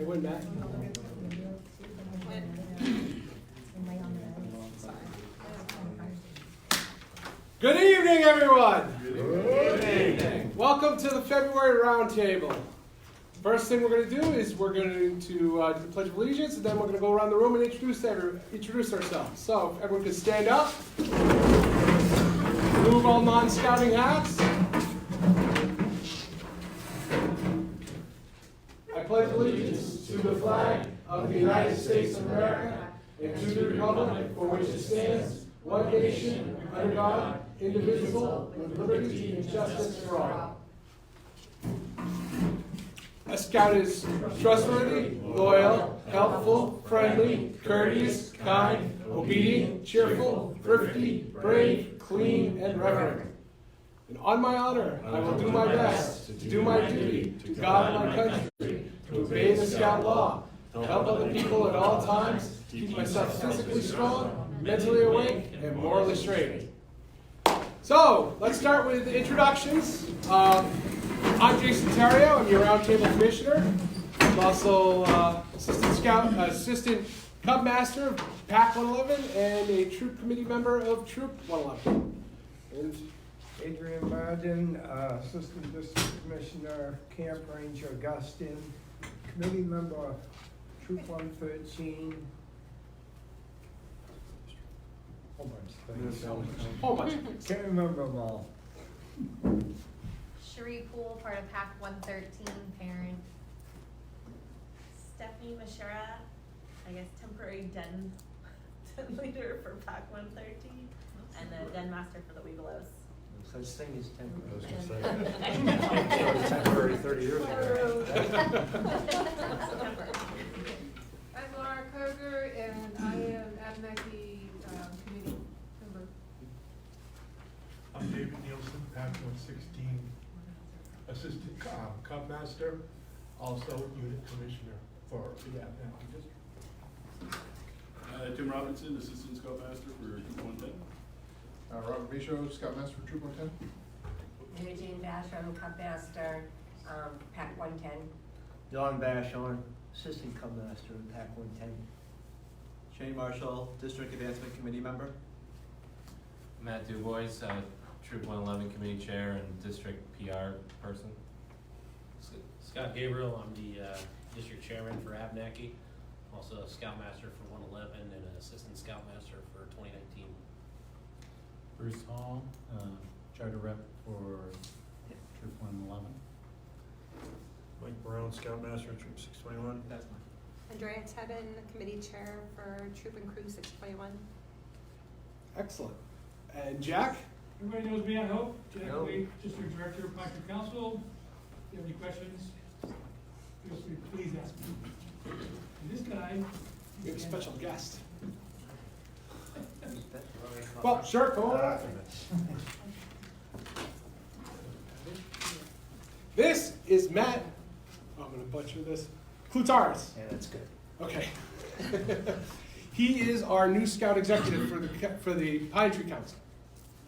Say when, Matt. Good evening, everyone. Good evening. Welcome to the February roundtable. First thing we're going to do is we're going to do the Pledge of Allegiance, and then we're going to go around the room and introduce ourselves. So if everyone could stand up, remove all non-scouting hats. I pledge allegiance to the flag of the United States of America and to the republic for which it stands, one nation, under God, indivisible, with liberty and justice for all. A scout is trustworthy, loyal, helpful, friendly, courteous, kind, obedient, cheerful, thrifty, brave, clean, and reverent. And on my honor, I will do my best to do my duty to God and my country, to obey the scout law, to help other people at all times, to keep myself physically strong, mentally awake, and morally straight. So, let's start with introductions. I'm Jason Terrio. I'm your roundtable commissioner. I'm also assistant Cub Master of PAC 111 and a troop committee member of Troop 111. And Adrian Marden, Assistant District Commissioner, Camp Ranger Augustine, Committee Member, Troop 113. whole bunch. Can't remember them all. Cherie Poole, part of PAC 113, parent. Stephanie Mashera, I guess temporary den leader for PAC 113, and the den master for the Webelos. No such thing as temporary. Temporary 30 years ago. I'm Laura Koger, and I am Abnaki committee member. I'm David Nielsen, PAC 116, Assistant Cub Master, also Unit Commissioner for the Abnaki District. Tim Robinson, Assistant Scoutmaster for Troop 110. Robert Michaud, Scoutmaster for Troop 110. Mary Jane Basham, Cub Master, PAC 110. Don Bashorn, Assistant Cub Master in PAC 110. Shane Marshall, District Advancement Committee Member. Matt Dubois, Troop 111 Committee Chair and District PR Person. Scott Gabriel, I'm the District Chairman for Abnaki, also a Scoutmaster for 111 and an Assistant Scoutmaster for 2019. Bruce Hall, Charter Rep for Troop 111. Mike Brown, Scoutmaster, Troop 621. That's mine. Andrea Tebben, Committee Chair for Troop and Crew 621. Excellent. And Jack? Everybody knows me, I hope. Jack No. Wade, District Director of Proctor Council. If you have any questions, feel free, please ask me. And this guy. We have a special guest. Well, sure, go on. This is Matt. Oh, I'm going to butcher this. Klutaris. Yeah, that's good. Okay. He is our new Scout Executive for the Pine Tree Council.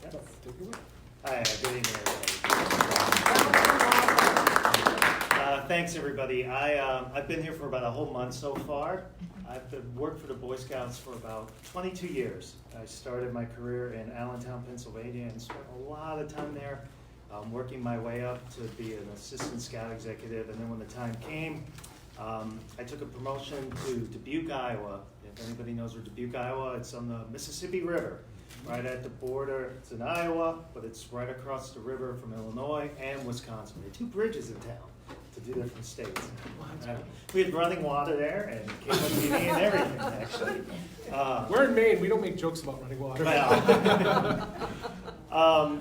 So, take it away. Hi, good evening, everybody. Thanks, everybody. I've been here for about a whole month so far. I've worked for the Boy Scouts for about 22 years. I started my career in Allentown, Pennsylvania, and spent a lot of time there, working my way up to be an Assistant Scout Executive. And then when the time came, I took a promotion to Dubuque, Iowa. If anybody knows where Dubuque, Iowa, it's on the Mississippi River, right at the border. It's in Iowa, but it's right across the river from Illinois and Wisconsin. There are two bridges in town to do different states. We had running water there and cable TV and everything, actually. We're in Maine. We don't make jokes about running water. So,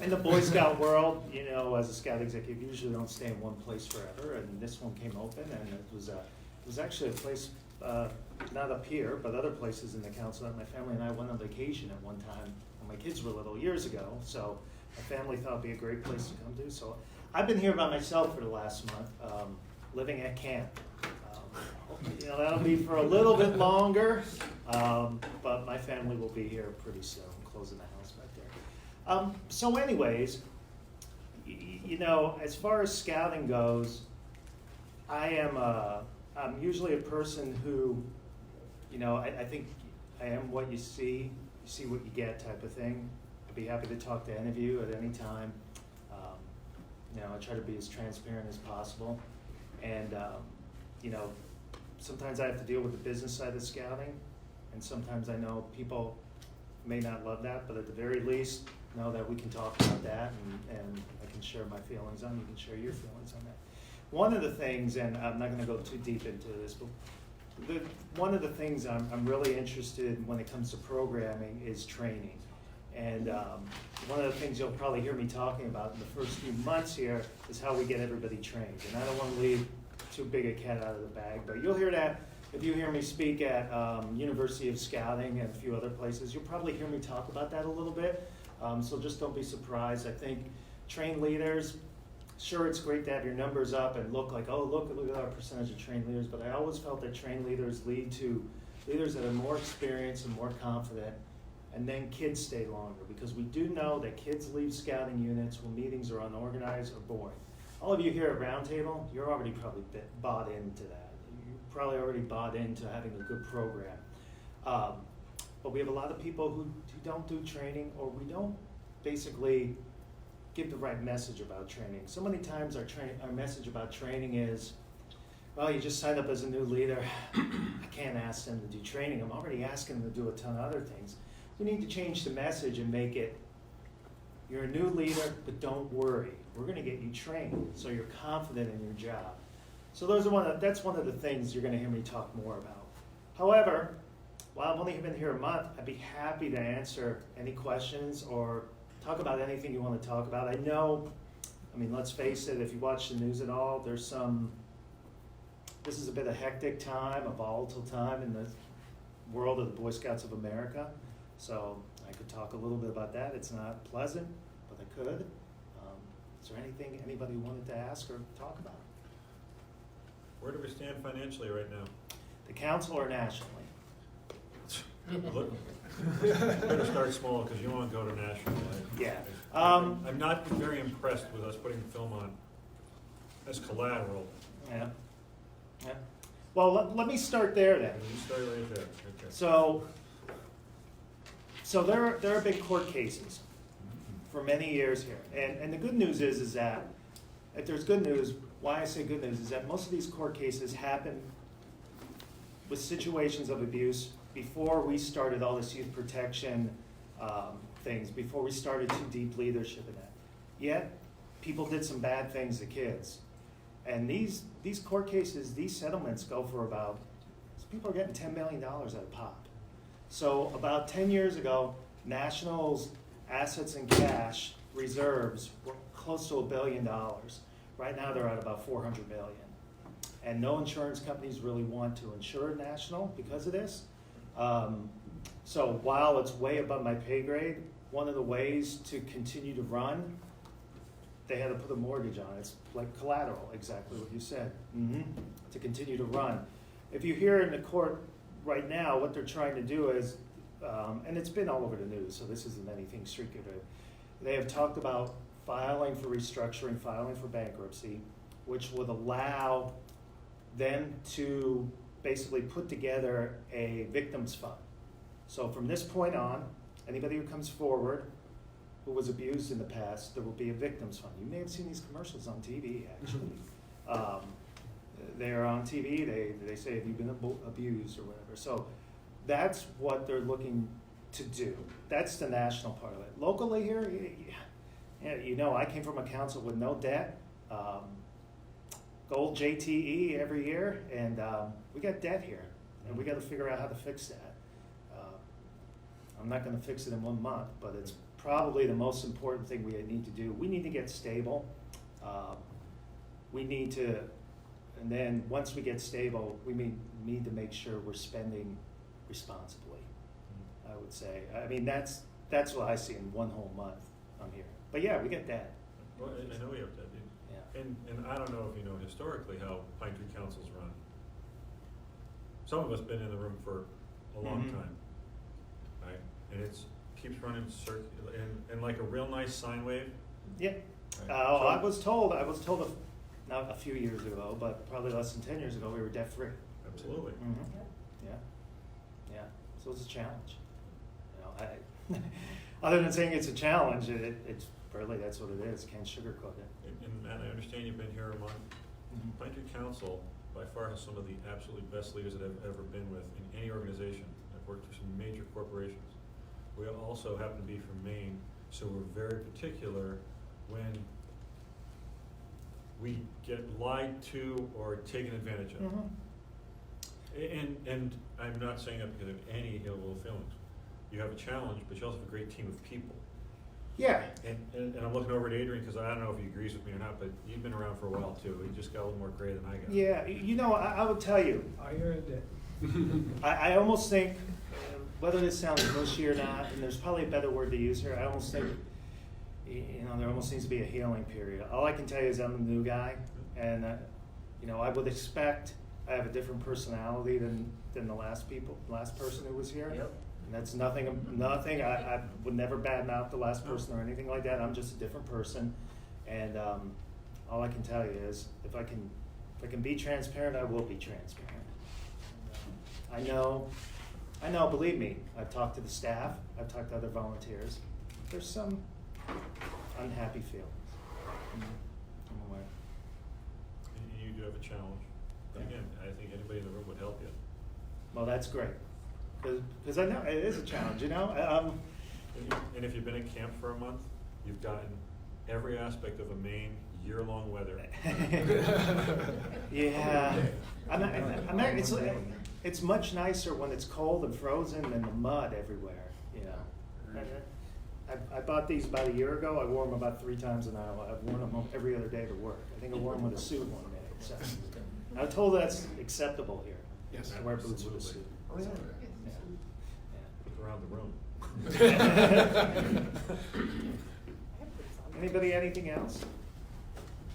in the Boy Scout world, you know, as a Scout executive, you usually don't stay in one place forever, and this one came open, and it was actually a place, not up here, but other places in the council that my family and I went on vacation at one time when my kids were little years ago. So my family thought it'd be a great place to come to. So I've been here by myself for the last month, living at camp. You know, that'll be for a little bit longer, but my family will be here pretty soon, closing the house back there. So anyways, you know, as far as scouting goes, I'm usually a person who, I think I am what you see what you get type of thing. I'd be happy to talk to any of you at any time. I try to be as transparent as possible. And, sometimes I have to deal with the business side of scouting, and sometimes I know people may not love that, but at the very least, know that we can talk about that, and I can share my feelings on it, you can share your feelings on that. One of the things, and I'm not gonna go too deep into this, but one of the things I'm really interested in when it comes to programming is training. And one of the things you'll probably hear me talking about in the first few months here is how we get everybody trained. And I don't wanna leave too big a cat out of the bag, but you'll hear that if you hear me speak at University of Scouting and a few other places, you'll probably hear me talk about that a little bit. So just don't be surprised. I think trained leaders, sure, it's great to have your numbers up and look like, oh, look at our percentage of trained leaders, but I always felt that trained leaders lead to leaders that are more experienced and more confident, and then kids stay longer, because we do know that kids leave scouting units when meetings are unorganized or boring. All of you here at Roundtable, you're already probably bought into that. You're probably already bought into having a good program. But we have a lot of people who don't do training, or we don't basically give the right message about training. So many times our message about training is, well, you just signed up as a new leader. I can't ask them to do training. I'm already asking them to do a ton of other things. We need to change the message and make it, you're a new leader, but don't worry. We're gonna get you trained so you're confident in your job. So that's one of the things you're gonna hear me talk more about. However, while I've only been here a month, I'd be happy to answer any questions or talk about anything you want to talk about. Let's face it, if you watch the news at all, this is a bit of a hectic time, a volatile time in the world of the Boy Scouts of America. So I could talk a little bit about that. It's not pleasant, but I could. Is there anything anybody wanted to ask or talk about? Where do we stand financially right now? The council or nationally? Look, you better start small, because you won't go to national. Yeah. I'm not very impressed with us putting film on as collateral. Yeah. Well, let me start there then. You start right there. Okay. So there are big court cases for many years here. And the good news is that, if there's good news, why I say good news is that most of these court cases happen with situations of abuse before we started all this youth protection things, before we started too deep leadership in that. Yet, people did some bad things to kids. And these court cases, these settlements go for people are getting $10 million at a pop. So about 10 years ago, National's assets and cash reserves were close to $1 billion. Right now they're at about $400 million. And no insurance companies really want to insure National because of this. So while it's way above my pay grade, one of the ways to continue to run, they had to put a mortgage on it. It's like collateral, exactly what you said, to continue to run. If you hear in the court right now, what they're trying to do is, and it's been all over the news, so this isn't anything secretive, they have talked about filing for restructuring, filing for bankruptcy, which would allow them to basically put together a victims fund. So from this point on, anybody who comes forward who was abused in the past, there will be a victims fund. You may have seen these commercials on TV, actually. They're on TV, they say, have you been abused or whatever. So that's what they're looking to do. That's the national part of it. Locally here, I came from a council with no debt. Gold JTE every year, and we got debt here, and we got to figure out how to fix that. I'm not going to fix it in 1 month, but it's probably the most important thing we need to do. We need to get stable. We need to, and then once we get stable, we need to make sure we're spending responsibly, I would say. I mean, that's what I see in 1 whole month I'm here. But yeah, we get debt. Well, I know we have that. Yeah. And I don't know if you know historically how Pine Tree Council's run. Some of us been in the room for a long time, right? And it's keeps running and like a real nice sine wave. Yeah. Right. I was told not a few years ago, but probably less than 10 years ago, we were debt-free. Absolutely. Yeah, yeah, so it's a challenge. You know, other than saying it's a challenge, it's really, that's what it is, can't sugarcoat it. And Matt, I understand you've been here a month. Pine Tree Council by far has some of the absolutely best leaders that I've ever been with in any organization. I've worked for some major corporations. We also happen to be from Maine, so we're very particular when we get lied to or taken advantage of. And I'm not saying that because of any ill will feelings. You have a challenge, but you also have a great team of people. Yeah. And I'm looking over at Adrian because I don't know if he agrees with me or not, but you've been around for a while too. You just got a little more gray than I got. Yeah, you know, I will tell you. I heard it. I almost think, whether this sounds mushy or not, and there's probably a better word to use here, I almost think, you know, there almost needs to be a healing period. All I can tell you is I'm a new guy, and, you know, I would expect I have a different personality than the last person who was here. Yep. And that's nothing, I would never badmouth the last person or anything like that. I'm just a different person. And all I can tell you is if I can be transparent, I will be transparent. I know, believe me, I've talked to the staff, I've talked to other volunteers. There's some unhappy feelings. I'm aware. And you do have a challenge. But again, I think anybody in the room would help you. Well, that's great. Because I know it is a challenge, you know? And if you've been in camp for a month, you've gotten every aspect of a Maine year-long weather. Yeah. It's much nicer when it's cold and frozen than the mud everywhere, you know? I bought these about a year ago. I wore them about 3 times an hour. I've worn them every other day to work. I think I wore them with a suit one day. So I'm told that's acceptable here. Yes. To wear boots with a suit. Oh, yeah. Look around the room. Anybody, anything else?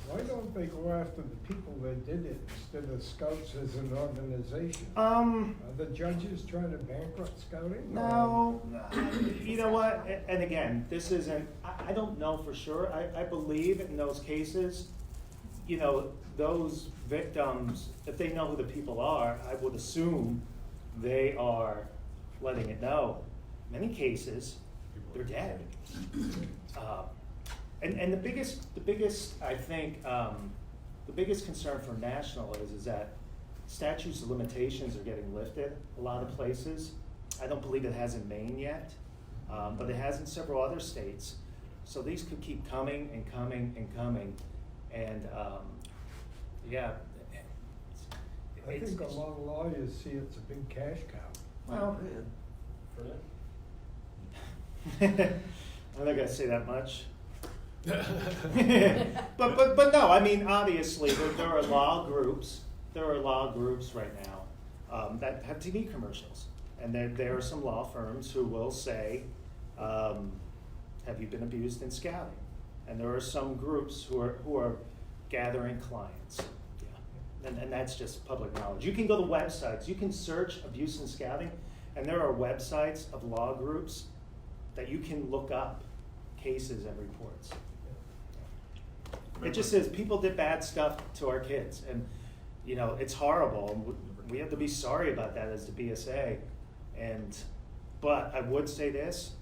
Why don't they go after the people that did it instead of Scouts as an organization? Are the judges trying to bankrupt Scouting? No, you know what, and again, this isn't, I don't know for sure. I believe in those cases, you know, those victims, if they know who the people are, I would assume they are letting it know. In many cases, they're dead. And the biggest, I think, the biggest concern for national is that statutes of limitations are getting lifted a lot of places. I don't believe it has in Maine yet, but it has in several other states. So these could keep coming and coming and coming, and yeah. I think a lot of lawyers see it's a big cash cow. Well, I'm not gonna say that much. but no, I mean, obviously there are law groups. There are law groups right now that have TV commercials, and there are some law firms who will say, "Have you been abused in Scouting?" And there are some groups who are gathering clients. Yeah, and that's just public knowledge. You can go to websites. You can search abuse in Scouting, and there are websites of law groups that you can look up cases and reports. It just says people did bad stuff to our kids, and you know it's horrible. And we have to be sorry about that as the BSA. But I would say this,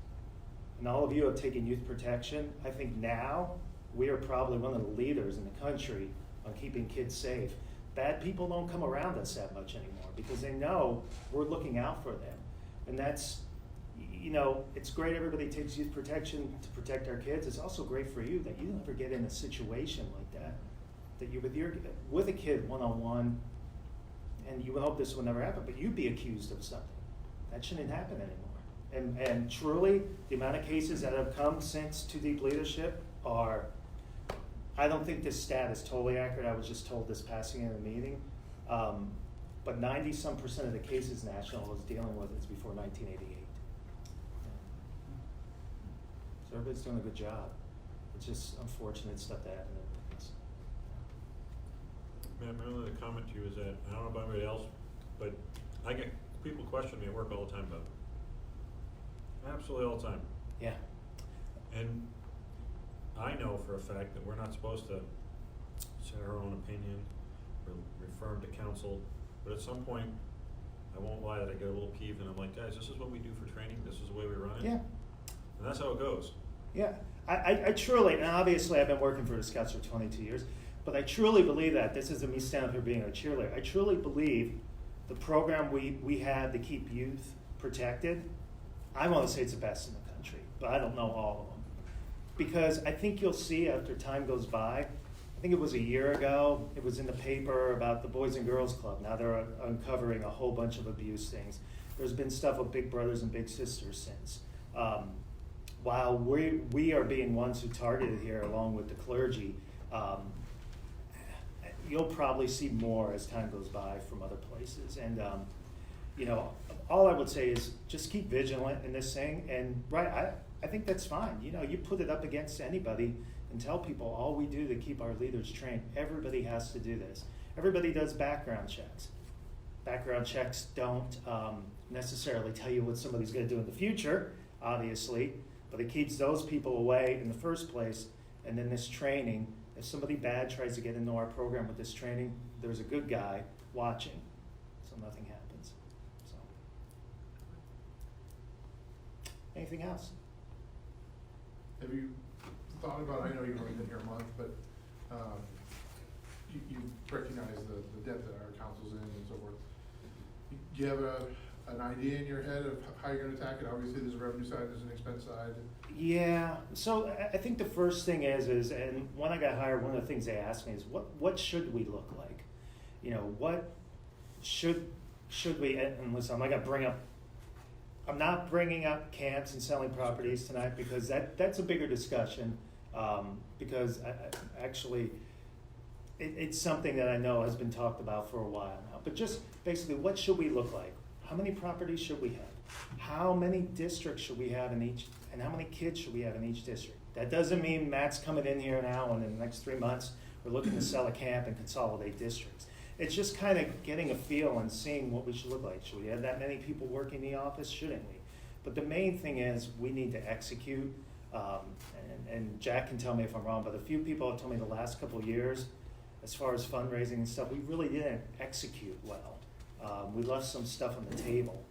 and all of you have taken youth protection. I think now we are probably one of the leaders in the country on keeping kids safe. Bad people don't come around us that much anymore because they know we're looking out for them, and that's. You know, it's great everybody takes youth protection to protect our kids. It's also great for you that you never get in a situation like that you're with a kid one-on-one, and you would hope this would never happen, but you'd be accused of something. That shouldn't happen anymore. And truly, the amount of cases that have come since Too Deep Leadership are, I don't think this stat is totally accurate. I was just told this passing in a meeting. But 90-some% of the cases National is dealing with is before 1988. So everybody's doing a good job. It's just unfortunate stuff that happened. Man, my only comment to you is that, I don't know about anybody else, but I get people question me at work all the time about it. Absolutely all the time. Yeah. And I know for a fact that we're not supposed to her own opinion, or refer them to council, but at some point, I won't lie that I get a little peeved and I'm like, guys, this is what we do for training, this is the way we run it. Yeah. And that's how it goes. Yeah, I truly, and obviously I've been working for the Scouts for 22 years, but I truly believe that, this isn't me standing up here being a cheerleader, I truly believe the program we have to keep youth protected, I want to say it's the best in the country, but I don't know all of them. Because I think you'll see after time goes by, I think it was a year ago, it was in the paper about the Boys and Girls Club. Now they're uncovering a whole bunch of abuse things. There's been stuff with Big Brothers and Big Sisters since. While we are being ones who targeted here along with the clergy, you'll probably see more as time goes by from other places. And you know, all I would say is just keep vigilant in this thing. And I think that's fine. You know, you put it up against anybody and tell people all we do to keep our leaders trained. Everybody has to do this. Everybody does background checks. Background checks don't necessarily tell you what somebody's going to do in the future, obviously, but it keeps those people away in the first place. And then this training, if somebody bad tries to get into our program with this training, there's a good guy watching, so nothing happens. So, anything else? Have you thought about, I know you've only been here a month, but you recognize the depth that our council's in and so forth. Do you have an idea in your head of how you're gonna attack it? Obviously, there's a revenue side, there's an expense side. Yeah, so I think the first thing is, and when I got hired, one of the things they asked me is, what should we look like? You know, what should we, and listen, I'm not bringing up camps and selling properties tonight because that's a bigger discussion, because actually it's something that I know has been talked about for a while now. But just basically, what should we look like? How many properties should we have? How many districts should we have in each, and how many kids should we have in each district? That doesn't mean Matt's coming in here now and in the next 3 months we're looking to sell a camp and consolidate districts. It's just kind of getting a feel and seeing what we should look like. Should we have that many people working the office? Shouldn't we? But the main thing is we need to execute, and Jack can tell me if I'm wrong, but a few people have told me the last couple of years, as far as fundraising and stuff, we really didn't execute well. We left some stuff on the table.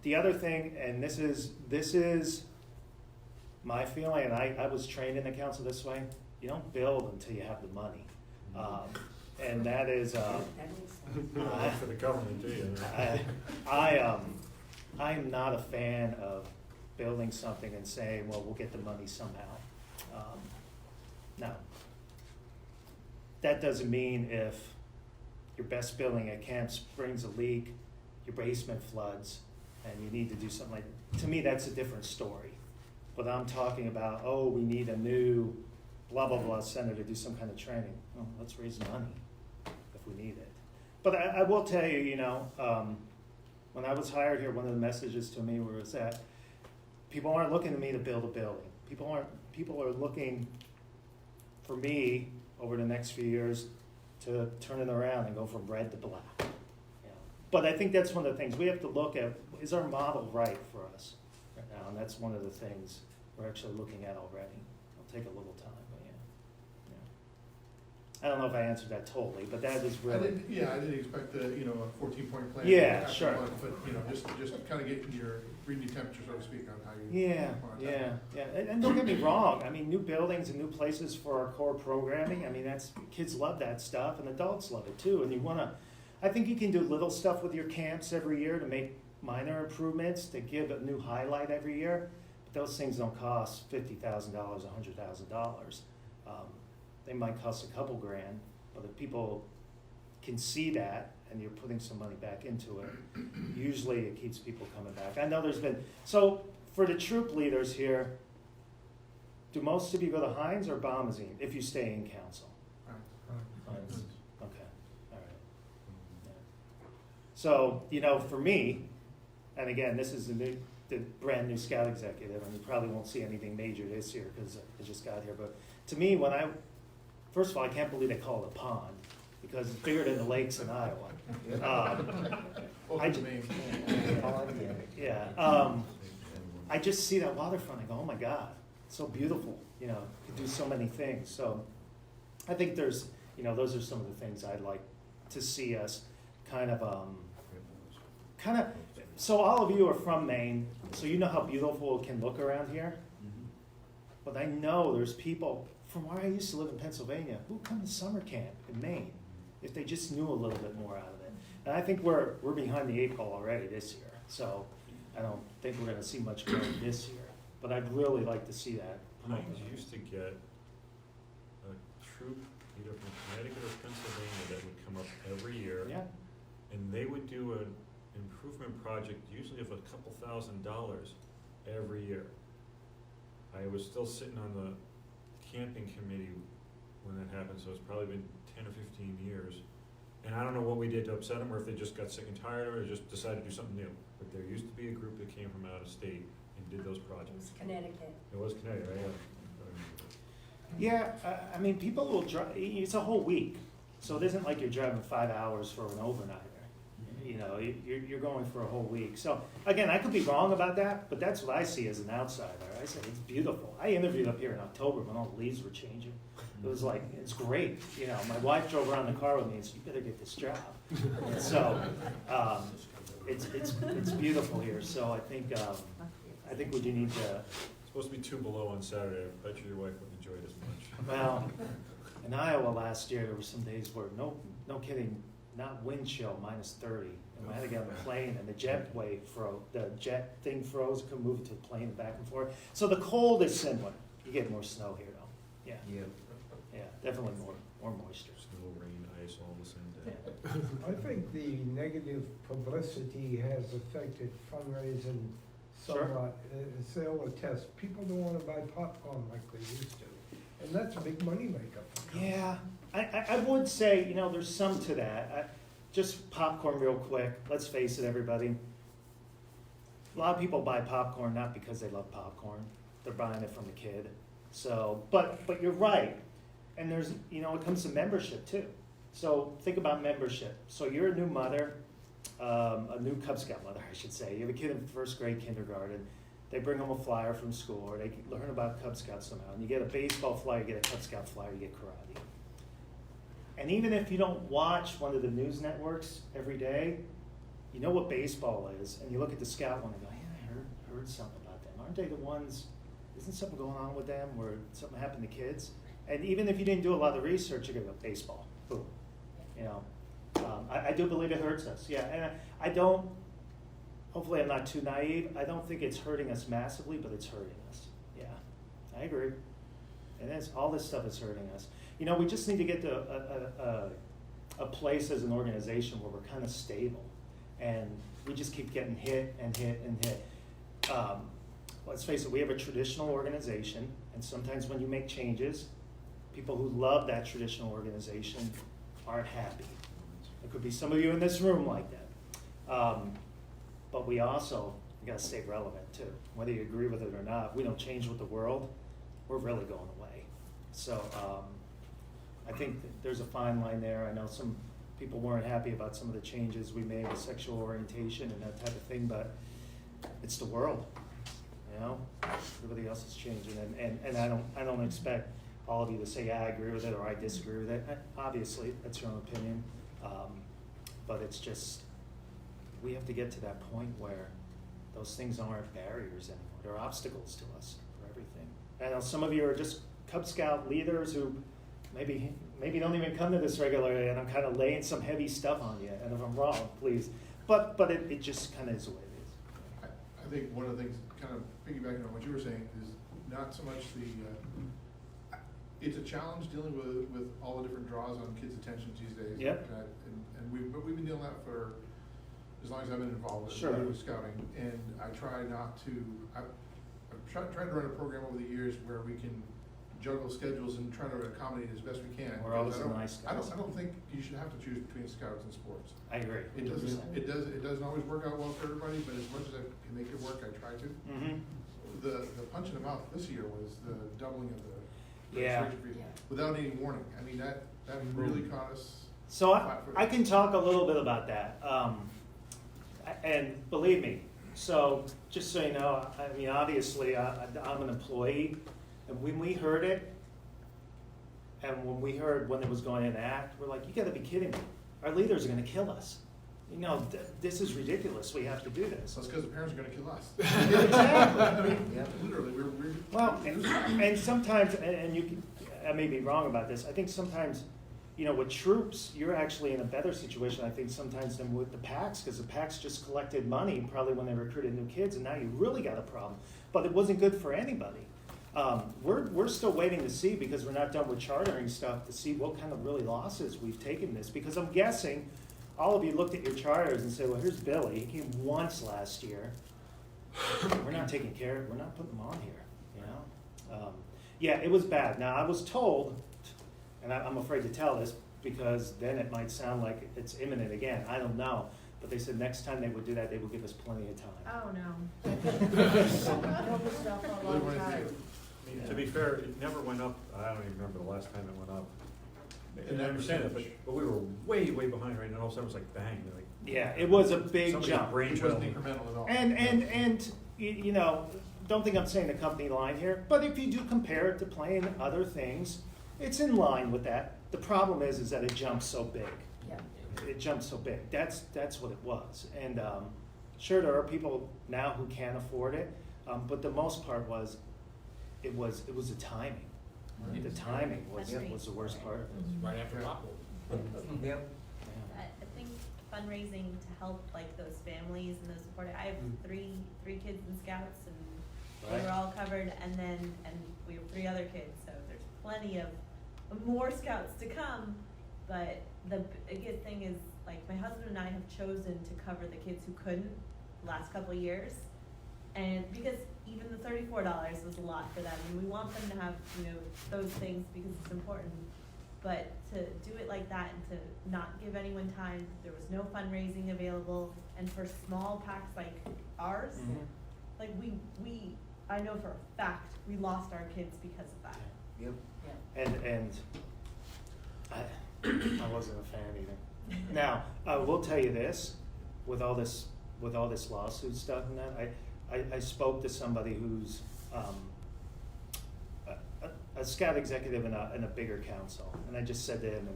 The other thing, and this is my feeling, and I was trained in the council this way, you don't build until you have the money. And that is, For the government, do you? I am not a fan of building something and saying, well, we'll get the money somehow. No. That doesn't mean if your best building at camp springs a leak, your basement floods, and you need to do something like that. To me, that's a different story. But I'm talking about, oh, we need a new blah, blah, blah center to do some kind of training. Well, let's raise money if we need it. But I will tell you, you know, when I was hired here, one of the messages to me was that people aren't looking to me to build a building. People are looking for me over the next few years to turn it around and go from red to black. You know? But I think that's one of the things we have to look at. Is our model right for us right now? And that's one of the things we're actually looking at already. It'll take a little time, but yeah. I don't know if I answered that totally, but that is really. I didn't expect a 14-point plan. Yeah, sure. But just kind of getting reading your temperature, so to speak, on how you. Yeah. And don't get me wrong. I mean, new buildings and new places for our core programming. I mean, kids love that stuff, and adults love it too. And you want to. I think you can do little stuff with your camps every year to make minor improvements to give a new highlight every year. But those things don't cost $50,000, $100,000. They might cost a couple grand, but if people can see that and you're putting some money back into it, usually it keeps people coming back. I know there's been, so for the troop leaders here, do most of you go to Heinz or Bombazine if you stay in council? Heinz. Okay, all right. Yeah. So, for me, and again, this is the brand new scout executive, and you probably won't see anything major this year because I just got here, but to me, first of all, I can't believe they call it a pond because it's bigger than the lakes in Iowa. I just see that waterfront. I go, oh my God, it's so beautiful. Could do so many things. So I think there's You know, those are some of the things I'd like to see us kind of, so all of you are from Maine, so you know how beautiful it can look around here. But I know there's people from where I used to live in Pennsylvania who come to summer camp in Maine if they just knew a little bit more out of it. And I think we're behind the 8 ball already this year, so I don't think we're going to see much growth this year. But I'd really like to see that. Pines used to get a troop either from Connecticut or Pennsylvania that would come up every year. Yeah. And they would do an improvement project usually of a couple $1,000s every year. I was still sitting on the camping committee when that happened, so it's probably been 10 or 15 years. And I don't know what we did to upset them, or if they just got sick and tired of it, or just decided to do something new. But there used to be a group that came from out of state and did those It projects. was Connecticut. It was Connecticut, right? Yeah, I mean, people will drive, it's a whole week. So it isn't like you're driving 5 hours for an overnighter. You know, you're going for a whole week. So again, I could be wrong about that, but that's what I see as an outsider. I said, it's beautiful. I interviewed up here in October when all the leaves were changing. It was like, it's great. You know, my wife drove around the car with me and said, you better get this job. And so it's beautiful here. So I think we do need to. It's supposed to be 2 below on Saturday. I bet you your wife wouldn't enjoy it as much. Well, in Iowa last year, there were some days where, no kidding, not wind chill, -30. And I had to get on the plane and the jet thing froze, couldn't move it to the plane back and forth. So the cold is similar. You get more snow here though. Yeah. Yeah, definitely more moisture. Snow, rain, ice, all the same day. I think the negative publicity has affected fundraising somewhat. Sale of tests, people don't wanna buy popcorn like they used to, and that's a big moneymaker for companies. Yeah, I would say, you know, there's some to that. Just popcorn real quick, let's face it, everybody. A lot of people buy popcorn not because they love popcorn, they're buying it from a kid. So, but you're right, and there's, you know, it comes to membership too. So think about membership. So you're a new mother, a new Cub Scout mother, I should say. You have a kid in first grade kindergarten. They bring home a flyer from school, or they learn about Cub Scouts somehow. And you get a baseball flyer, you get a Cub Scout flyer, you get karate. And even if you don't watch one of the news networks every day, you know what baseball is, and you look at the Scout one and go, yeah, I heard something about them. Aren't they the ones, isn't something going on with them where something happened to kids? And even if you didn't do a lot of research, you're gonna go, baseball, boom. You know, I do believe it hurts us, yeah. And I don't, hopefully I'm not too naive, I don't think it's hurting us massively, but it's hurting us. Yeah, I agree. It is, all this stuff is hurting us. You know, we just need to get to a place as an organization where we're kind of stable, and we just keep getting hit and hit and hit. Let's face it, we have a traditional organization, and sometimes when you make changes, people who love that traditional organization aren't happy. There could be some of you in this room like that. But we also gotta stay relevant too. Whether you agree with it or not, if we don't change with the world, we're really going away. So I think that there's a fine line there. I know some people weren't happy about some of the changes we made with sexual orientation and that type of thing, but it's the world, you know? Everybody else is changing, and I don't expect all of you to say, yeah, I agree with it or I disagree with it. Obviously, that's your own opinion, but it's just, we have to get to that point where those things aren't barriers anymore. They're obstacles to us for everything. I know some of you are just Cub Scout leaders who maybe don't even come to this regularly, and I'm kind of laying some heavy stuff on you, and if I'm wrong, please. But it just kind of is the way it is. I think one of the things, kind of piggybacking on what you were saying, is not so much it's a challenge dealing with all the different draws on kids' attention these days. Yep. And we've been dealing with that for as long as I've been involved with scouting, and I try not to. I've tried to run a program over the years where we can juggle schedules and try to accommodate as best we can. We're always nice guys. I don't think you should have to choose between scouts and sports. I agree. It doesn't always work out well for everybody, but as much as I can make it work, I try to. Mm-hmm. The punch in the mouth this year was the doubling of the yeah. without any warning. I mean, that really caught us. So I can talk a little bit about that. And believe me, so just so you know, I mean, obviously I'm an employee, and when we heard it, And when we heard when it was going to enact, we're like, you gotta be kidding me. Our leaders are gonna kill us. You know, this is ridiculous. We have to do this. So it's because the parents are gonna kill us. Exactly. Literally, we're. Well, and sometimes, and you can, I may be wrong about this, I think sometimes, you know, with troops, you're actually in a better situation, I think, sometimes than with the PACs, because the PACs just collected money probably when they recruited new kids, and now you really got a problem. But it wasn't good for anybody. We're still waiting to see, because we're not done with chartering stuff, to see what kind of really losses we've taken this, because I'm guessing all of you looked at your charters and said, well, here's Billy, he came once last year. We're not taking care of, we're not putting them on here, you know? Yeah, it was bad. Now, I was told, and I'm afraid to tell this, because then it might sound like it's imminent again, I don't know. But they said next time they would do that, they would give us plenty of time. Oh, no. To be fair, it never went up, I don't even remember the last time it went up. And I understand it, but we were way, way behind, right, and all of a sudden it was like bang, like. Yeah, it was a big somebody's jump. brain It wasn't child. incremental at all. And you know, don't think I'm saying the company line here, but if you do compare it to playing other things, it's in line with that. The problem is that it jumps so big. Yeah. It jumps so big. That's what it was. And sure, there are people now who can't afford it, but the most part was, it was the timing. Right. The timing was the worst part of it. Right after Popple. Yep. I think fundraising to help like those families and those supported, I have three kids in Scouts and they were all covered, and we have 3 other kids, so there's plenty of more Scouts to come, but the biggest thing is, like, my husband and I have chosen to cover the kids who couldn't the last couple of years, and because even the $34 was a lot for them, and we want them to have, you know, those things because it's important, but to do it like that and to not give anyone time, there was no fundraising available, and for small packs like ours, like we I know for a fact we lost our kids because of that. Yep. And I wasn't a fan either. Now, I will tell you this, with all this lawsuit stuff and that, I spoke to somebody who's a Scout executive in a bigger council, and I just said to him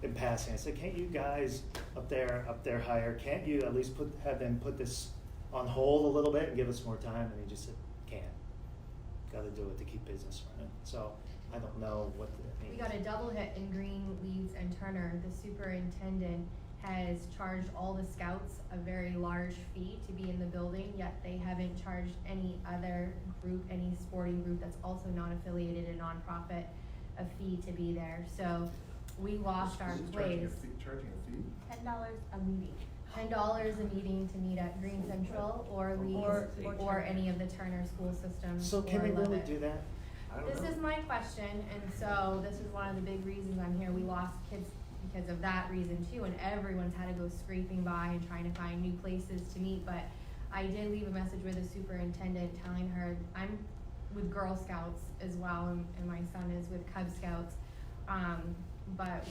in passing, I said, can't you guys up there higher, can't you at least have them put this on hold a little bit and give us more time? And he just said, can't. Got to do it to keep business running. So I don't know what that means. We got a double hit in Green, Leeds, and Turner. The superintendent has charged all the Scouts a very large fee to be in the building, yet they haven't charged any other group, any sporting group that's also non-affiliated, a nonprofit, a fee to be there. So we lost our place. Charging a fee? $10 a meeting. $10 a meeting to meet at Green Central or Leeds or any of the Turner school systems. So can or they really Levitt. do that? This is my question, and so this is one of the big reasons I'm here. We lost kids because of that reason too, and everyone's had to go scraping by and trying to find new places to meet. But I did leave a message with the superintendent telling her I'm with Girl Scouts as well, and my son is with Cub Scouts. But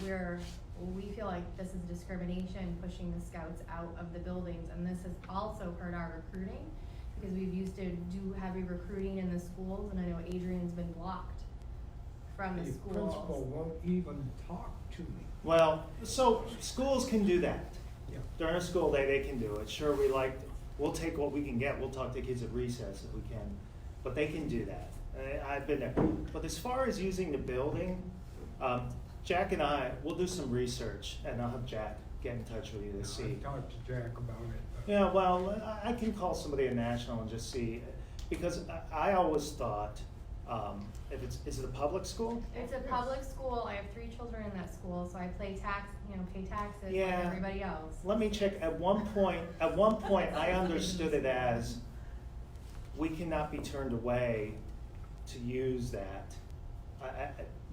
we feel like this is discrimination, pushing the Scouts out of the buildings, and this has also hurt our recruiting, because we've used to do heavy recruiting in the schools, and I know Adrian's been blocked from the The schools. principal won't even talk to me. Well, so schools can do that. Yeah. During a school day, they can do it. Sure, we'll take what we can get. We'll talk to kids at recess if we can, but they can do that. I've been there. But as far as using the building, Jack and I, we'll do some research, and I'll have Jack get in touch with you to see. I talked to Jack about it. But Yeah, well, I can call somebody at National and just see, because I always thought, is it a public school? It's a public school. I have 3 children in that school, so I pay taxes like Yeah. everybody else. Let me check. At one point, I understood it as we cannot be turned away to use that.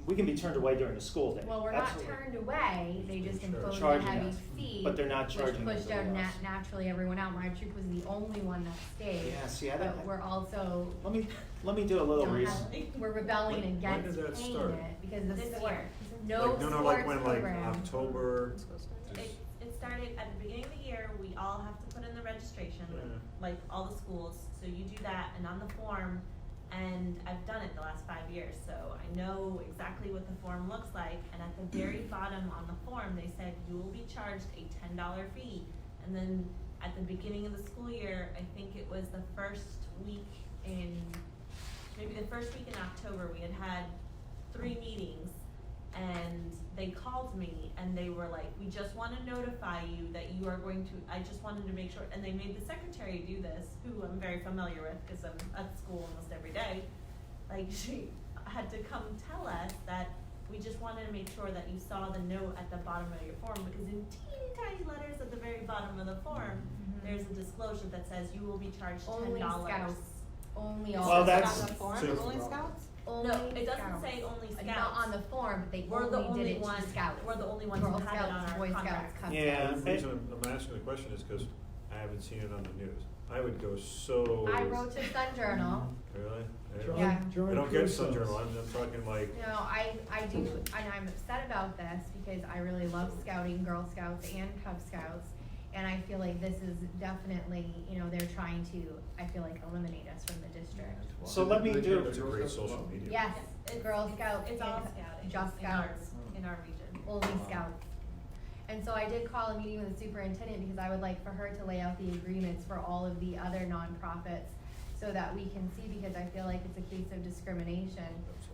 We can be turned away during the school day. Well, we're Absolutely. not turned away. They just imposed a Charging heavy us. fee, But they're not charging which pushed out everybody else. naturally everyone out. My troop was the only one that stayed. Yeah, see, But we're also let me do a little don't research. have, we're rebelling When against did that paying start? it because the This sport, year. no Like, sports like when, program. like October. It started at the beginning of the year, we all have to put in the registration, Yeah. like all the schools, so you do that, and on the form, And I've done it the last 5 years, so I know exactly what the form looks like. And at the very bottom on the form, they said you will be charged a $10 fee. And then at the beginning of the school year, I think it was the first week in, maybe the first week in October, we had 3 meetings. And they called me and they were like, we just want to notify you that you are going to, I just wanted to make sure, and they made the secretary do this, who I'm very familiar with because I'm at school almost every day. Like, she had to come tell us that we just wanted to make sure that you saw the note at the bottom of your form, because in teeny tiny letters at the very bottom of the form, there's a disclosure that says you will be charged $10. Only Scouts. Only all. Well, that's- on the form, So- only Scouts? Only No, it doesn't Scouts. say only Scouts. Not on the form, but they We're the only did only it ones, to Scouts. we're the only ones who Girl have it on Scouts, our Boy contract. Scouts, Cub Yeah. The reason I'm asking the question is because I haven't seen it on the news. I would go so. I wrote to Sun Journal. Really? Yeah. I don't get Sun Journal, I'm talking like. You know, I do, and I'm upset about this because I really love scouting, Girl Scouts and Cub Scouts. And I feel like this is definitely, you know, they're trying to, I feel like, eliminate us from the district. So let me do. It's a great social media. Yes, Girl Scouts. It's all and scouting. Just in our- Scouts. In our region. Only Scouts. And so I did call a meeting with the superintendent because I would like for her to lay out the agreements for all of the other nonprofits so that we can see, because I feel like it's a case of discrimination.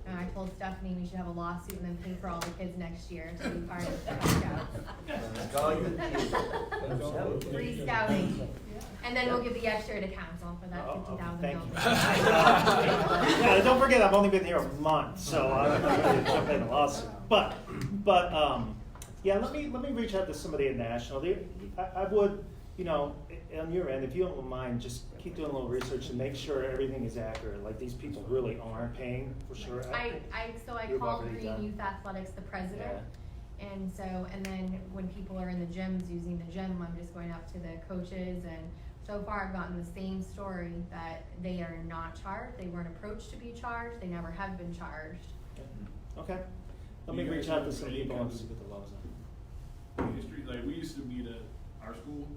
And I told Stephanie we should have a lawsuit and then pay for all the kids next year to be part of the Cub Scouts. Free scouting. And then we'll give the extra to council for that $50,000. Thank you. Yeah, don't forget, I've only been here a month, so I'm not ready to jump in a lawsuit. But, yeah, let me reach out to somebody at National. I would, you know, on your end, if you don't mind, just keep doing a little research and make sure everything is accurate. Like, these people really aren't paying for sure. So I You've called already Green done. Youth Athletics, the president. Yeah. And then when people are in the gyms using the gym, I'm just going up to the coaches, and so far I've gotten the same story that they are not charged, they weren't approached to be charged, they never have been charged. Okay. Let me reach out to some people and see what the laws are. History, like, we used to meet at our school,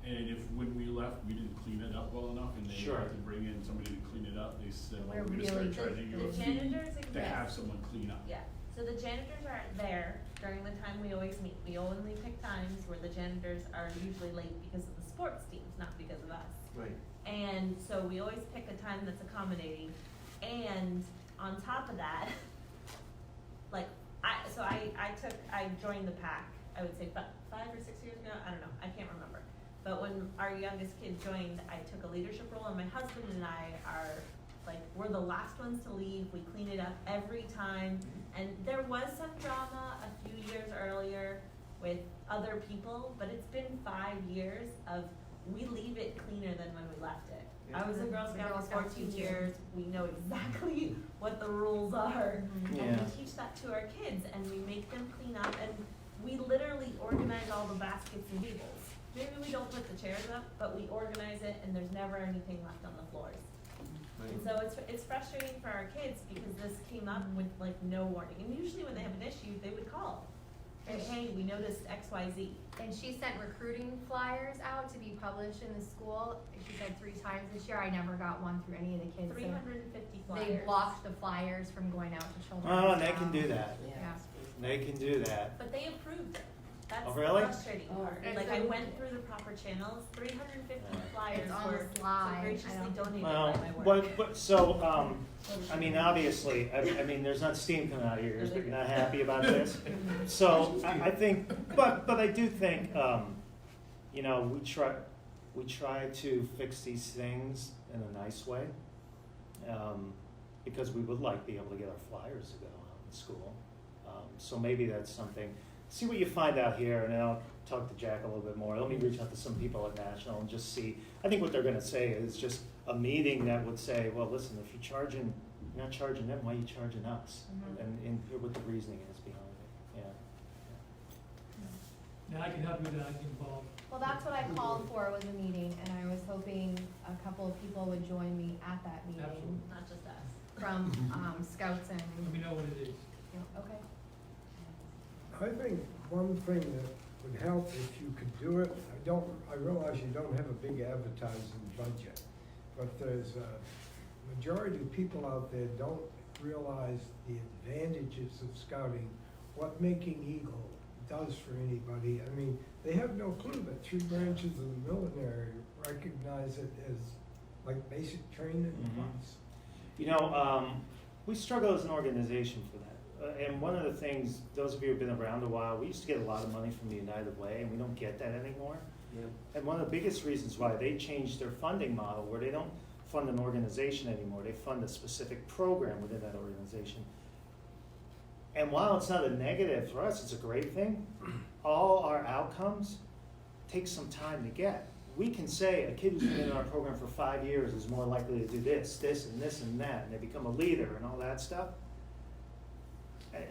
and if when we left, we didn't clean it up well enough, and they Sure. had to bring in somebody to clean it up, they said, well, We're we're gonna really start charging you The a fee janitors to exist. have someone clean up. Yeah, so the janitors aren't there during the time we always meet. We only pick times where the janitors are usually late because of the sports teams, not because of us. Right. And so we always pick a time that's accommodating. And on top of that, like, I joined the pack, I would say 5 or 6 years ago, I don't know, I can't remember. But when our youngest kid joined, I took a leadership role, and my husband and I are, like, we're the last ones to leave. We clean it up every time. And there was some drama a few years earlier with other people, but it's been 5 years of, we leave it cleaner than when we left it. Yeah. I was a Girl The Scout Girl for Scouts 14 too. years. We know exactly what the rules are. And Yeah. we teach that to our kids, and we make them clean up, and we literally organize all the baskets and tables. Maybe we don't put the chairs up, but we organize it, and there's never anything left on the floors. And so it's frustrating for our kids because this came up with like no warning. And usually when they have an issue, they would call. Say, hey, we noticed X, Y, Z. And she sent recruiting flyers out to be published in the school, she said 3 times this year, I never got one through any of the kids. So 350 flyers. they blocked the flyers from going out to children. Oh, and they can do that. Yeah. They can do that. But they approved it. That's Oh, really? the frustrating part. And Like, so- I went through the proper channels, 350 flyers It's on were the slide. so I graciously don't- donated Well, by my work. but, so, I mean, obviously, I mean, there's not steam coming out of your ears, but you're not happy about this. So, I think, but I do think, you know, we try to fix these things in a nice way, because we would like to be able to get our flyers to go out in school. So maybe that's something, see what you find out here, and then I'll talk to Jack a little bit more. Let me reach out to some people at National and just see. I think what they're gonna say is just a meeting that would say, well, listen, if you're not charging them, why are you charging us? Mhm. And hear what the reasoning is behind it, Now, I can help you with that, I can involve. Well, that's what I called for, was a meeting, and I was hoping a couple of people would join me at that meeting. Absolutely. Not just us. From, Scouts and, Let me know what it is. yeah, okay. I think one thing that would help if you could do it, I realize you don't have a big advertising budget, but there's majority of people out there don't realize the advantages of scouting, what Making Eagle does for anybody. I mean, they have no clue that 3 branches of the military recognize it as like basic training once. You know, we struggle as an organization for that. And one of the things, those of you who've been around a while, we used to get a lot of money from the United Way, and we don't get that anymore. Yeah. And one of the biggest reasons why they changed their funding model, where they don't fund an organization anymore, they fund a specific program within that organization. And while it's not a negative for us, it's a great thing. All our outcomes take some time to get. We can say a kid who's been in our program for 5 years is more likely to do this, and this, and that, and they become a leader and all that stuff.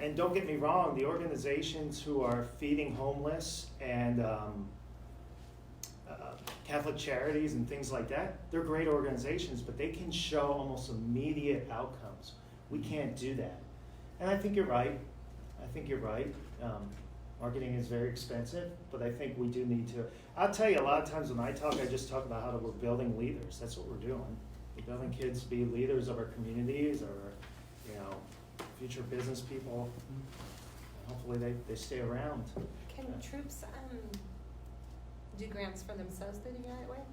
And don't get me wrong, the organizations who are feeding homeless and Catholic charities and things like that, they're great organizations, but they can show almost immediate outcomes. We can't do that. And I think you're right. Marketing is very expensive, but I think we do need to. I'll tell you, a lot of times when I talk, I just talk about how we're building leaders. That's what we're doing. We're building kids to be leaders of our communities, or, you know, future business people. Hopefully they stay around. Can troops do grants for themselves through the United Way?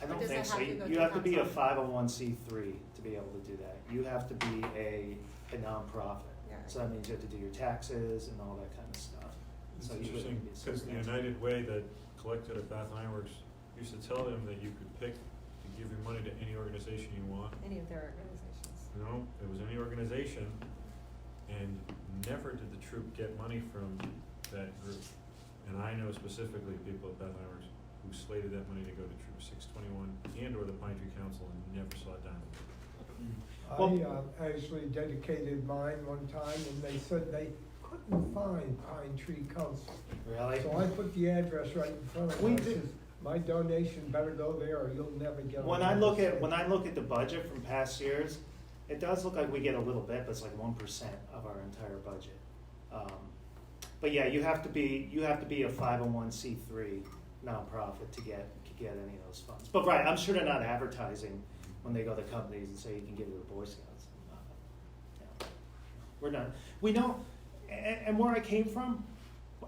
I don't think so. You have to be a 501c3 to be able to do that. You have to be a nonprofit. Yeah. So that means you have to do your taxes and all that kind of stuff. It's So interesting, because the United Way that collected at Bath Ironworks used to tell them that you could pick to give your money to any organization you want. Any of their organizations. No, it was any organization, and never did the troop get money from that group. And I know specifically people at Bath Ironworks who slated that money to go to Troop 621 and or the Pine Tree Council and never saw it done. I actually dedicated mine one time, and they said they couldn't find Pine Tree Council. Really? So I put the address right in front of We it. It did- says, my donation better go there, or you'll never get. When I look at the budget from past years, it does look like we get a little bit, but it's like 1% of our entire budget. But yeah, you have to be a 501c3 nonprofit to get any of those funds. But right, I'm sure they're not advertising when they go to companies and say you can give it to the Boy Scouts. Yeah. We're not. We don't. And where I came from,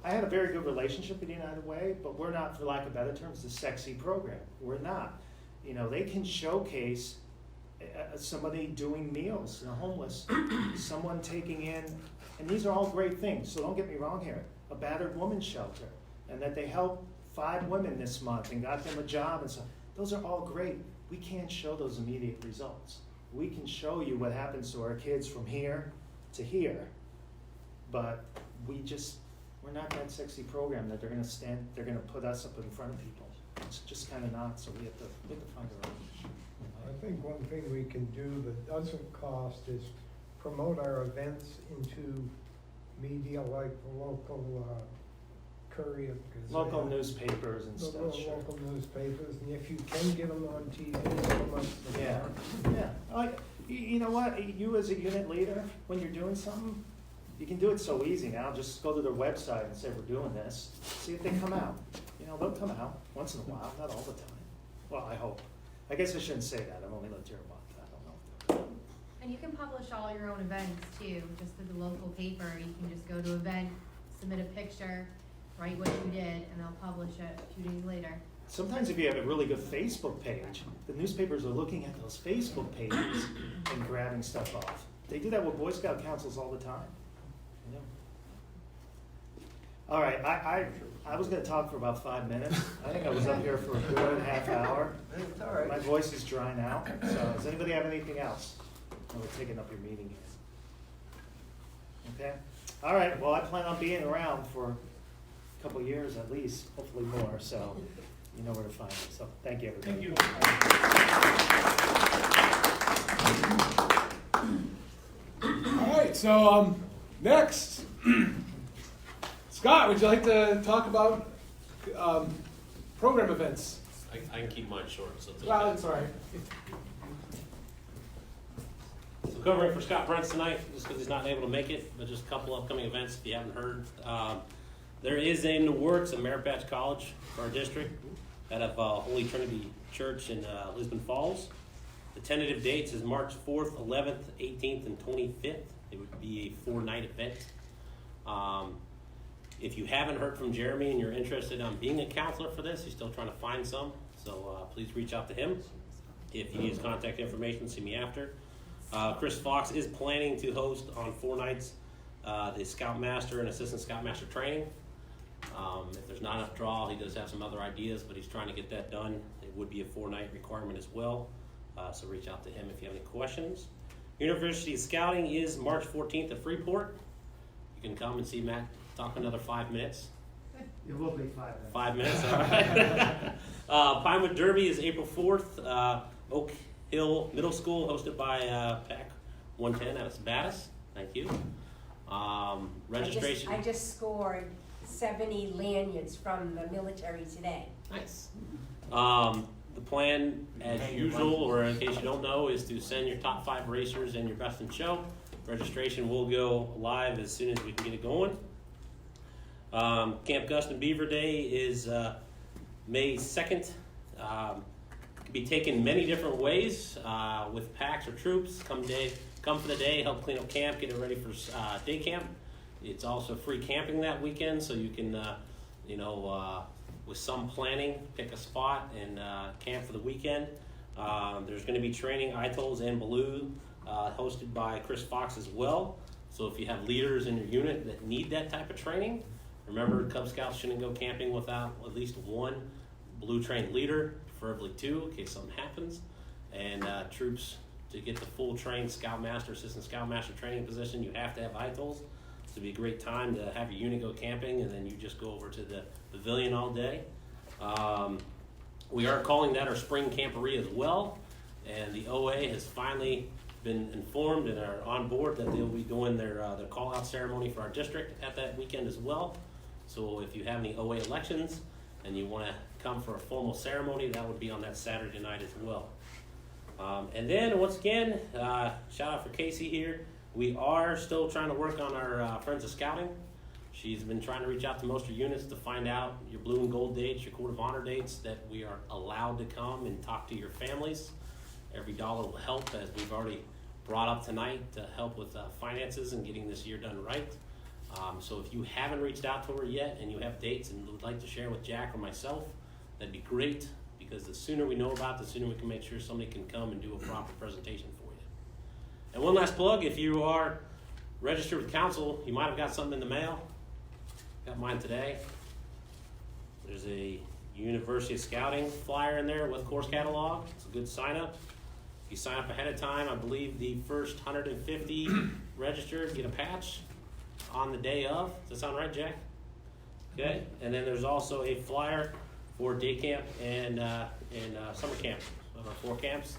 I had a very good relationship with the United Way, but we're not, for lack of better terms, the sexy program. We're not. You know, they can showcase somebody doing meals to the homeless, someone taking in, and these are all great things, so don't get me wrong here, a battered women's shelter, and that they helped 5 women this month and got them a job and stuff. Those are all great. We can't show those immediate results. We can show you what happens to our kids from here to here, but we're not that sexy program that they're gonna put us up in front of people. It's just kinda not, so we have to find our own. I think one thing we can do that doesn't cost is promote our events into media like the local Courier Gazette. Local newspapers and The stuff, sure. local newspapers, and if you can get them on TV, so much the Yeah, better. yeah. You know what, you as a unit leader, when you're doing something, you can do it so easy now. Just go to their website and say, we're doing this. See if they come out. You know, they'll come out once in a while, not all the time. Well, I hope. I guess I shouldn't say that. I've only lived here a month. I don't know. And you can publish all your own events too, just through the local paper. You can just go to event, submit a picture, write what you did, and they'll publish it a few days later. Sometimes if you have a really good Facebook page, the newspapers are looking at those Facebook pages and grabbing stuff off. They do that with Boy Scout councils all the time. Yeah. All right, I was going to talk for about 5 minutes. I think I was up here for a good half hour. It's all right. My voice is drying out. So does anybody have anything else? We're taking up your meeting here. Okay? All right, well, I plan on being around for a couple of years at least, hopefully more. So you know where to find me. So thank you, everybody. Thank you. All right, so next, Scott, would you like to talk about program events? I can keep mine short, so it's okay. Well, it's all right. So covering for Scott Brents tonight, just because he's not able to make it, but just a couple upcoming events if you haven't heard. There is in the works at Merit Patch College for our district out of Holy Trinity Church in Lisbon Falls. The tentative dates is March 4th, 11th, 18th, and 25th. It would be a 4-night event. If you haven't heard from Jeremy and you're interested in being a counselor for this, he's still trying to find some, so please reach out to him. If you need his contact information, see me after. Chris Fox is planning to host on 4 nights the Scoutmaster and Assistant Scoutmaster training. If there's not enough draw, he does have some other ideas, but he's trying to get that done. It would be a 4-night requirement as well, so reach out to him if you have any questions. University Scouting is March 14th at Freeport. You can come and see Matt talk another 5 minutes. It will be 5 minutes. 5 minutes, all right. Pinewood Derby is April 4th. Oak Hill Middle School, hosted by PAC 110 out of Sabatis. Thank you. Registration. I just scored 70 lanyards from the military today. Nice. The plan, as usual, or in case you don't know, is to send your top 5 racers and your best in show. Registration will go live as soon as we can get it going. Camp Guston Beaver Day is May 2nd. Can be taken many different ways with packs or troops. Come for the day, help clean up camp, get it ready for day camp. It's also free camping that weekend, so you can, with some planning, pick a spot and camp for the weekend. There's going to be training, ITOLs and Baloo, hosted by Chris Fox as well. So if you have leaders in your unit that need that type of training, remember Cub Scouts shouldn't go camping without at least 1 Blue trained leader, preferably 2 in case something happens. And troops, to get the full trained Scoutmaster, Assistant Scoutmaster training position, you have to have ITOLs. It'd be a great time to have your unit go camping, and then you just go over to the pavilion all day. We are calling that our spring camporee as well, and the OA has finally been informed and are on board that they'll be doing their call-out ceremony for our district at that weekend as well. So if you have any OA elections and you want to come for a formal ceremony, that would be on that Saturday night as well. And then once again, shout out for Casey here. We are still trying to work on our Friends of Scouting. She's been trying to reach out to most of your units to find out your blue and gold dates, your court of honor dates, that we are allowed to come and talk to your families. Every dollar will help, as we've already brought up tonight, to help with finances and getting this year done right. So if you haven't reached out to her yet and you have dates and would like to share with Jack or myself, that'd be great, because the sooner we know about it, the sooner we can make sure somebody can come and do a proper presentation for you. And one last plug, if you are registered with council, you might have got something in the mail. Got mine today. There's a University of Scouting flyer in there with course catalog. It's a good sign up. If you sign up ahead of time, I believe the first 150 registered get a patch on the day of. Does that sound right, Jack? Okay. And then there's also a flyer for day camp and summer camp. So our 4 camps.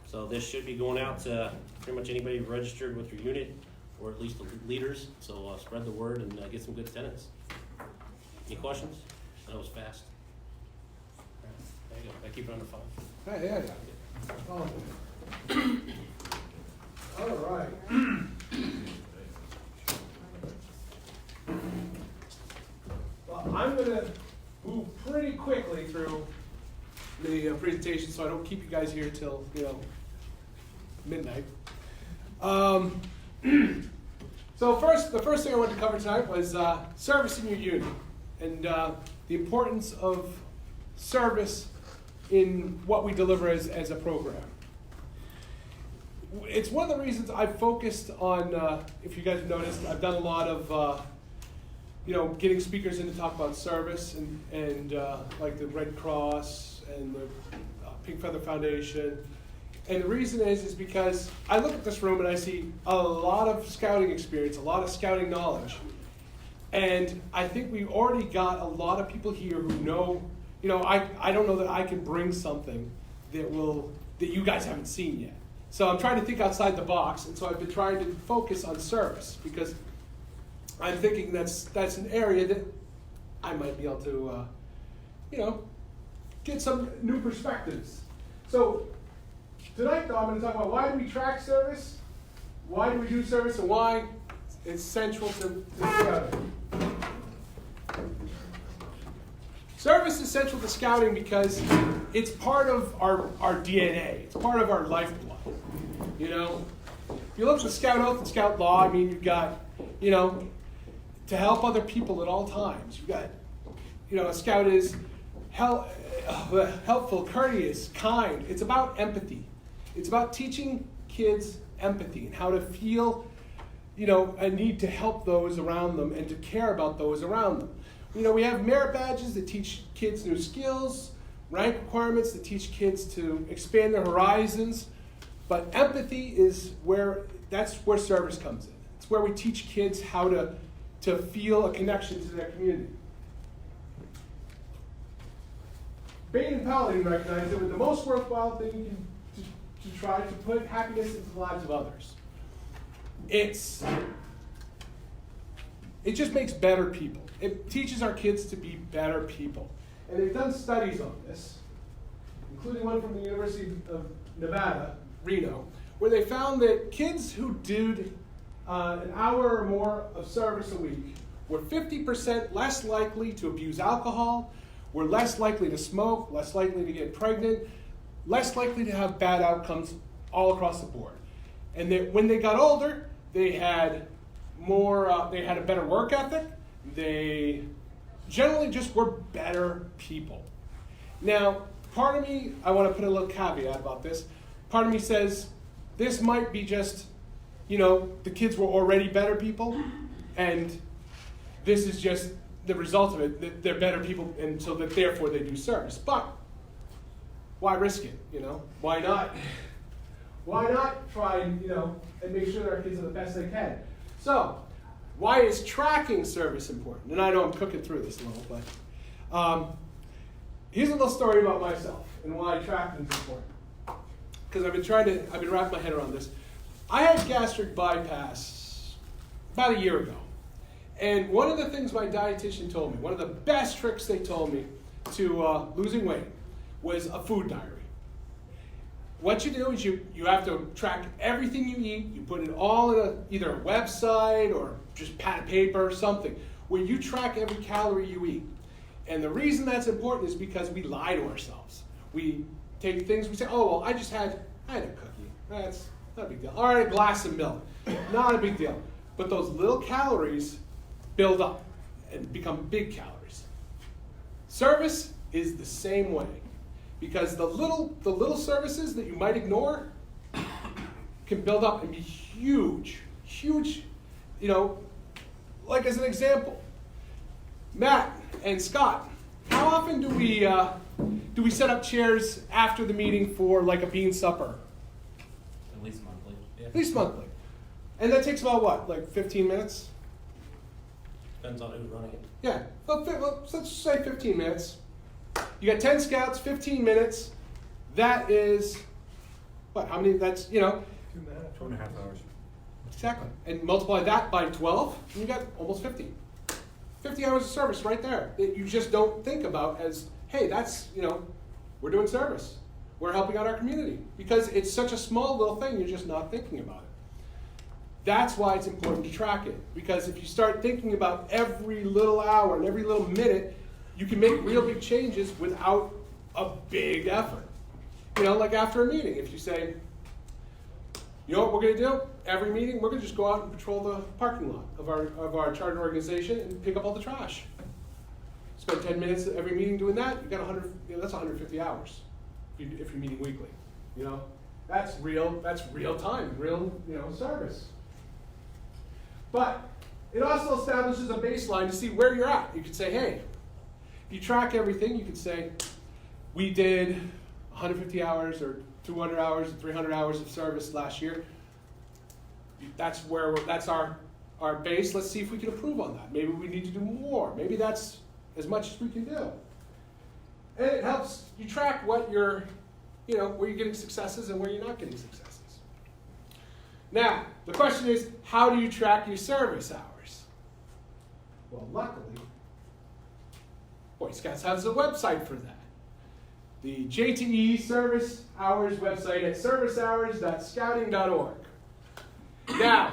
So this should be going out to pretty much anybody registered with your unit, or at least the leaders. So spread the word and get some good attendance. Any questions? I know it was fast. There you go. I keep it under 5. Yeah. Oh. All right. Well, I'm going to move pretty quickly through the presentation, so I don't keep you guys here till midnight. So the first thing I wanted to cover tonight was service in your unit, and the importance of service in what we deliver as a program. It's one of the reasons I've focused on, if you guys have noticed, I've done a lot of getting speakers in to talk about service and like the Red Cross and the Pink Feather Foundation. And the reason is because I look at this room and I see a lot of scouting experience, a lot of scouting knowledge. And I think we've already got a lot of people here who know, I don't know that I can bring something that you guys haven't seen yet. So I'm trying to think outside the box, and so I've been trying to focus on service, because I'm thinking that's an area that I might be able to, get some new perspectives. So tonight, though, I'm going to talk about why do we track service, why do we do service, and why it's central to scouting. Service is central to scouting because it's part of our DNA. It's part of our lifeblood. You know, if you look at the Scout Oath and Scout Law, I mean, you've got, you know, to help other people at all times. You've got, you know, a Scout is helpful, courteous, kind. It's about empathy. It's about teaching kids empathy and how to feel, you know, a need to help those around them and to care about those around them. You know, we have merit badges that teach kids new skills, rank requirements that teach kids to expand their horizons, but empathy is that's where service comes in. It's where we teach kids how to feel a connection to their community. Bain and Paladin recognized that the most worthwhile thing to try to put happiness into the lives of others. It just makes better people. It teaches our kids to be better people. And they've done studies on this, including one from the University of Nevada, Reno, where they found that kids who did an hour or more of service a week were 50% less likely to abuse alcohol, were less likely to smoke, less likely to get pregnant, less likely to have bad outcomes all across the board. And that when they got older, they had a better work ethic. They generally just were better people. Now, part of me, I want to put a little caveat about this. Part of me says this might be just, you know, the kids were already better people, and this is just the result of it, that they're better people, and so that therefore they do service. But why risk it, you know? Why not? Why not try and, you know, and make sure that our kids are the best they can? So, why is tracking service important? And I know I'm cooking through this a little, but here's a little story about myself and why tracking is important. Because I've been wrapping my head around this. I had gastric bypass about a year ago. And one of the things my dietitian told me, one of the best tricks they told me to losing weight was a food diary. What you do is you have to track everything you eat. You put it all in either a website or just pad of paper or something where you track every calorie you eat. And the reason that's important is because we lie to ourselves. We take things, we say, oh, well, I had a cookie. That's not a big deal. All right, a glass of milk. Not a big deal. But those little calories build up and become big calories. Service is the same way. Because the little services that you might ignore can build up and be huge, huge, you know, like as an example, Matt and Scott, how often do we set up chairs after the meeting for like a bean supper? At least monthly. Yeah. At least monthly. And that takes about what, like 15 minutes? Depends on who's running it. Yeah, well, let's say 15 minutes. You got 10 scouts, 15 minutes. That is, what, how many, that's, you know. 2.5 hours. Exactly. And multiply that by 12, and you got almost 50. 50 hours of service right there that you just don't think about as, hey, that's, you know, we're doing service. We're helping out our community. Because it's such a small little thing, you're just not thinking about it. That's why it's important to track it. Because if you start thinking about every little hour and every little minute, you can make real big changes without a big effort. You know, like after a meeting, if you say, you know what we're going to do? Every meeting, we're going to just go out and patrol the parking lot of our charter organization and pick up all the trash. Spend 10 minutes every meeting doing that. You got 100. You know, that's 150 hours if you're meeting weekly. You know, that's real time, real, you know, service. But it also establishes a baseline to see where you're at. You could say, hey, if you track everything, you could say, we did 150 hours or 200 hours, 300 hours of service last year. That's our base. Let's see if we can improve on that. Maybe we need to do more. Maybe that's as much as we can do. And it helps you track what you're, you know, where you're getting successes and where you're not getting successes. Now, the question is, how do you track your service hours? Well, luckily, Boy Scouts has a website for that. The JTE Service Hours website at servicehours.scouting.org. Now,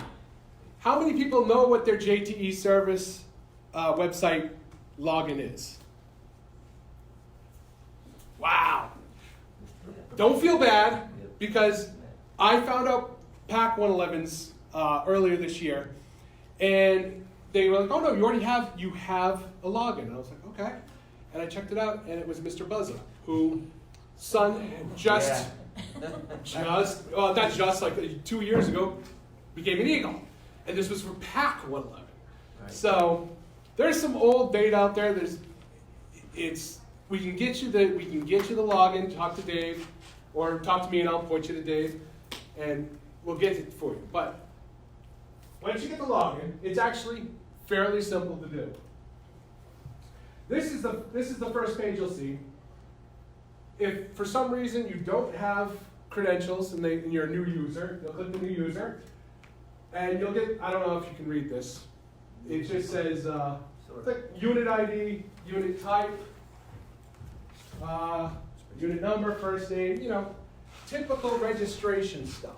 how many people know what their JTE Service website login is? Wow. Don't feel bad, because I found out PAC 111s earlier this year, and they were like, oh no, you have a login. And I was like, okay. And I checked it out, and it was Mr. Buzza, who son just like 2 years ago became an Eagle. And this was for PAC 111. Right. So there's some old data out there. We can get you the login, talk to Dave, or talk to me and I'll point you to Dave, and we'll get it for you. But once you get the login, it's actually fairly simple to do. This is the first page you'll see. If for some reason you don't have credentials and you're a new user, you'll click the new user, and you'll get, I don't know if you can read this. It just says click unit ID, unit type, unit number, first name, typical registration stuff.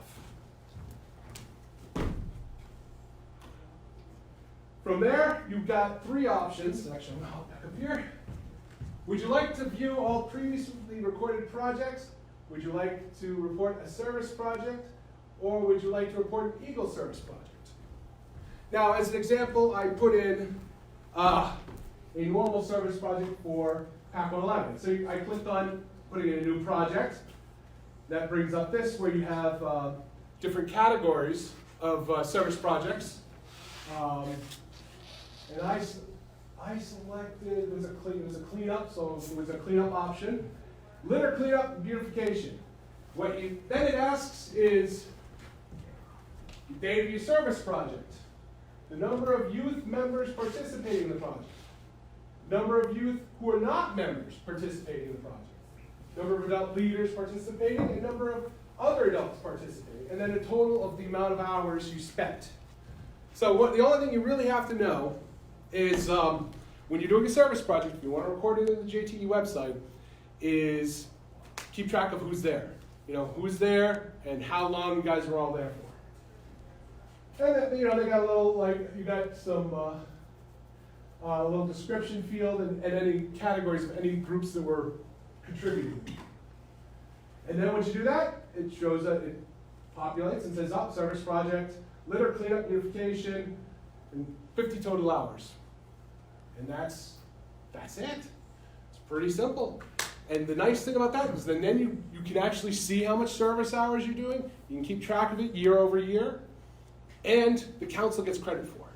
From there, you've got three options. Actually, I'm going to hop back up here. Would you like to view all previously recorded projects? Would you like to report a service project? Or would you like to report an Eagle service project? Now, as an example, I put in a normal service project for PAC 111. So I clicked on putting in a new project. That brings up this, where you have different categories of service projects. And I selected, it was a cleanup, so it was a cleanup option. Litter cleanup and beautification. Then it asks is, date of your service project, the number of youth members participating in the project, number of youth who are not members participating in the project, number of adult leaders participating, and number of other adults participating, and then a total of the amount of hours you spent. So the only thing you really have to know is when you're doing a service project, if you want to record it in the JTE website, is keep track of who's there. Who's there and how long you guys were all there for. And then, they got a little, you got some a little description field and any categories of any groups that were contributing. And then once you do that, it shows that it populates and says, service project, litter cleanup, beautification, and 50 total hours. And that's it. It's pretty simple. And the nice thing about that is then you can actually see how much service hours you're doing. You can keep track of it year over year. And the council gets credit for it.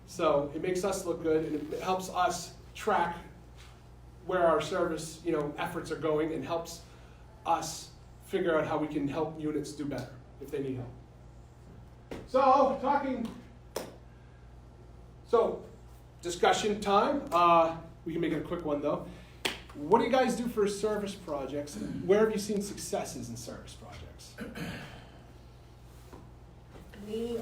So it makes us look good, and it helps us track where our service efforts are going, and helps us figure out how we can help units do better if they need help. So discussion time. We can make it a quick one though. What do you guys do for service projects? Where have you seen successes in service projects? We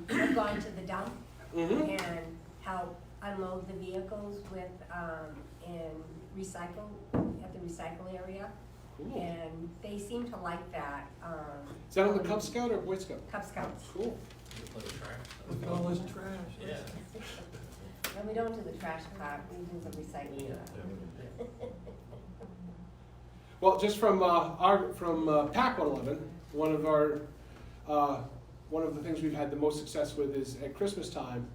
have gone to the dump Mm-hmm. and help unload the vehicles with and recycle at the recycle area. Cool. And they seem to like that. Is that on the Cub Scout or Boy Scout? Cub Scouts. Cool. Look Look at all this trash. Yeah. And we don't do the trash part, we do the recycling. Well, just from PAC 111, one of the things we've had the most success with is at Christmas time,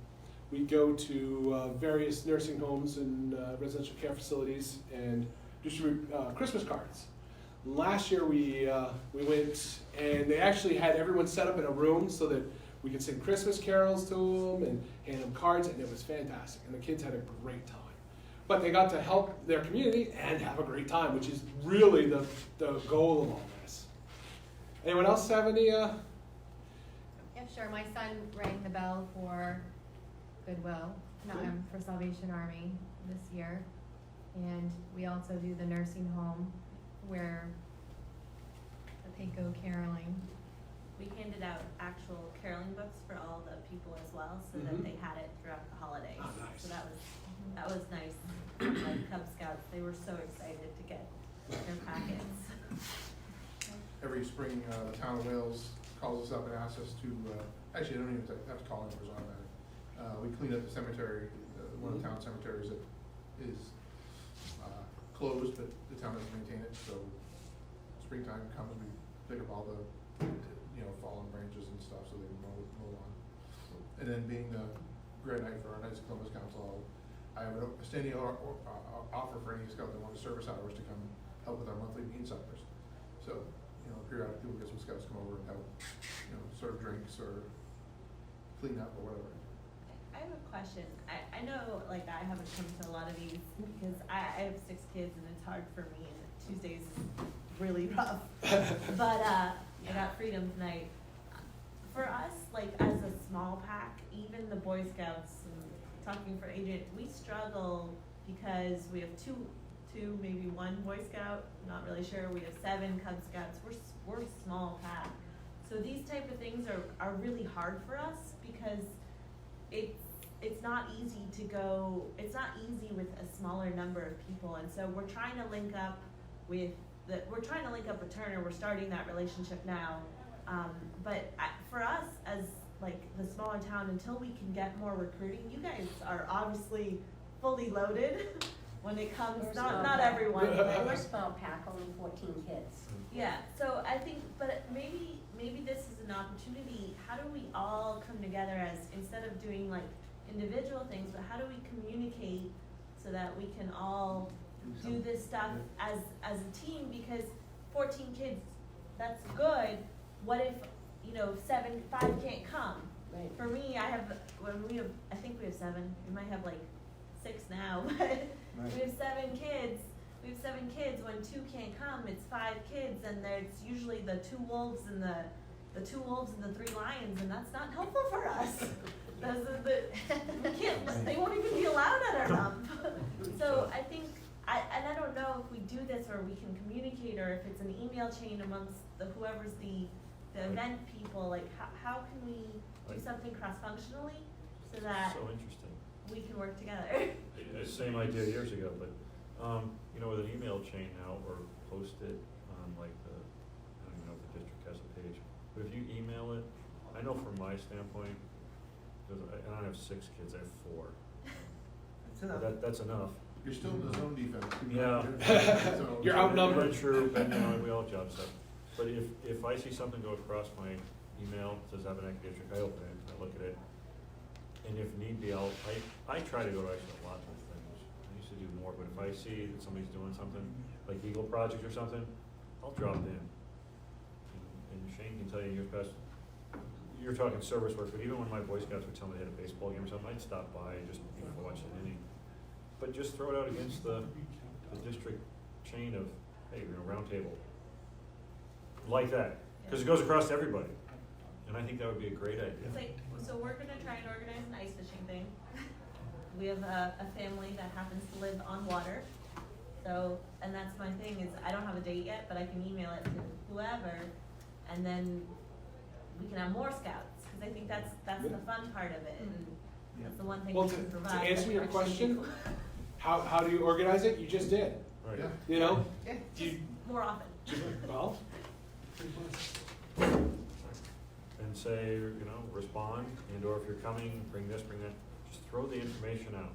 we go to various nursing homes and residential care facilities and distribute Christmas cards. Last year we went, and they actually had everyone set up in a room so that we could sing Christmas carols to them and hand them cards, and it was fantastic. And the kids had a great time. But they got to help their community and have a great time, which is really the goal of all this. Anyone else have any? Yeah, sure. My son rang the bell for Goodwill, for Salvation Army this year. And we also do the nursing home where they go caroling. We handed out actual caroling books for all the people as well, so that they had it throughout the holidays. Oh, nice. So that was nice. Like Cub Scouts, they were so excited to get their packets. Every spring, the town of Wales calls us up and asks us to, actually I don't even have to call him, it was automatic. We clean up the cemetery, one of the town cemeteries that is closed, but the town doesn't maintain it, so springtime comes, we pick up all the, fallen branches and stuff, so they can mow on. And then being the grad night for our Knights of Columbus Council, I have a standing offer for any scout that wants service hours to come help with our monthly bean suppers. So, periodically we'll get some scouts come over and help, serve drinks or clean up or whatever. I have a question. I know, like, I haven't come to a lot of these because I have 6 kids and it's hard for me, and Tuesdays is really rough. But I got freedom tonight. For us, like, as a small pack, even the Boy Scouts, and talking for Adrian, we struggle because we have two, maybe 1 Boy Scout, not really sure. We have 7 Cub Scouts. We're a small pack. So these type of things are really hard for us because it's not easy to go, it's not easy with a smaller number of people, and so we're trying to link up with Turner. We're starting that relationship now, but for us as like the smaller town, until we can get more recruiting, you guys are obviously fully loaded when it comes, not everyone. We're a small pack, only 14 kids. Yeah, so I think, but maybe this is an opportunity. How do we all come together as, instead of doing like individual things, but how do we communicate so that we can all do this stuff as a team? Because 14 kids, that's good. What if, 5 can't come? Right. For me, I think we have 7. We might have like 6 now, but we have 7 kids. We have 7 kids. When 2 can't come, it's 5 kids, and there's usually the 2 wolves and the 2 wolves and the 3 lions, and that's not helpful for us. They won't even be allowed at our dump. So I think, and I don't know if we do this or we can communicate, or if it's an email chain amongst whoever's the event people. Like, how can we do something cross-functionally so that So interesting. we can work together? Same idea years ago, but, with an email chain now, or post it on like I don't even know if the district has a page, but if you email it, I know from my standpoint, because I don't have 6 kids, I have 4. That's enough. That's enough. You're still in the zone defense. Yeah. You're outnumbered. True, and we all job stuff. But if I see something go across my email, says have an active district, I open it, I look at it, and if need be, I try to go to actually a lot of things. I used to do more, but if I see that somebody's doing something, like Eagle Project or something, I'll drop in. And Shane can tell you years past, you're talking service work, but even when my Boy Scouts would tell me they had a baseball game or something, I'd stop by and just watch an inning. But just throw it out against the district chain of, hey, roundtable. Like that, because it goes across to everybody. And I think that would be a great idea. It's like, so we're gonna try and organize an ice fishing thing. We have a family that happens to live on water. So, and that's my thing, is I don't have a date yet, but I can email it to whoever, and then we can have more scouts, because I think that's the fun part of it, and that's the one thing Well, we to can provide. answer your that's actually question, cool. how do you organize it? You just did. Right. Yeah. Yeah, Do you, more often. well, And say, respond, and or if you're coming, bring this, bring that. Just throw the information out.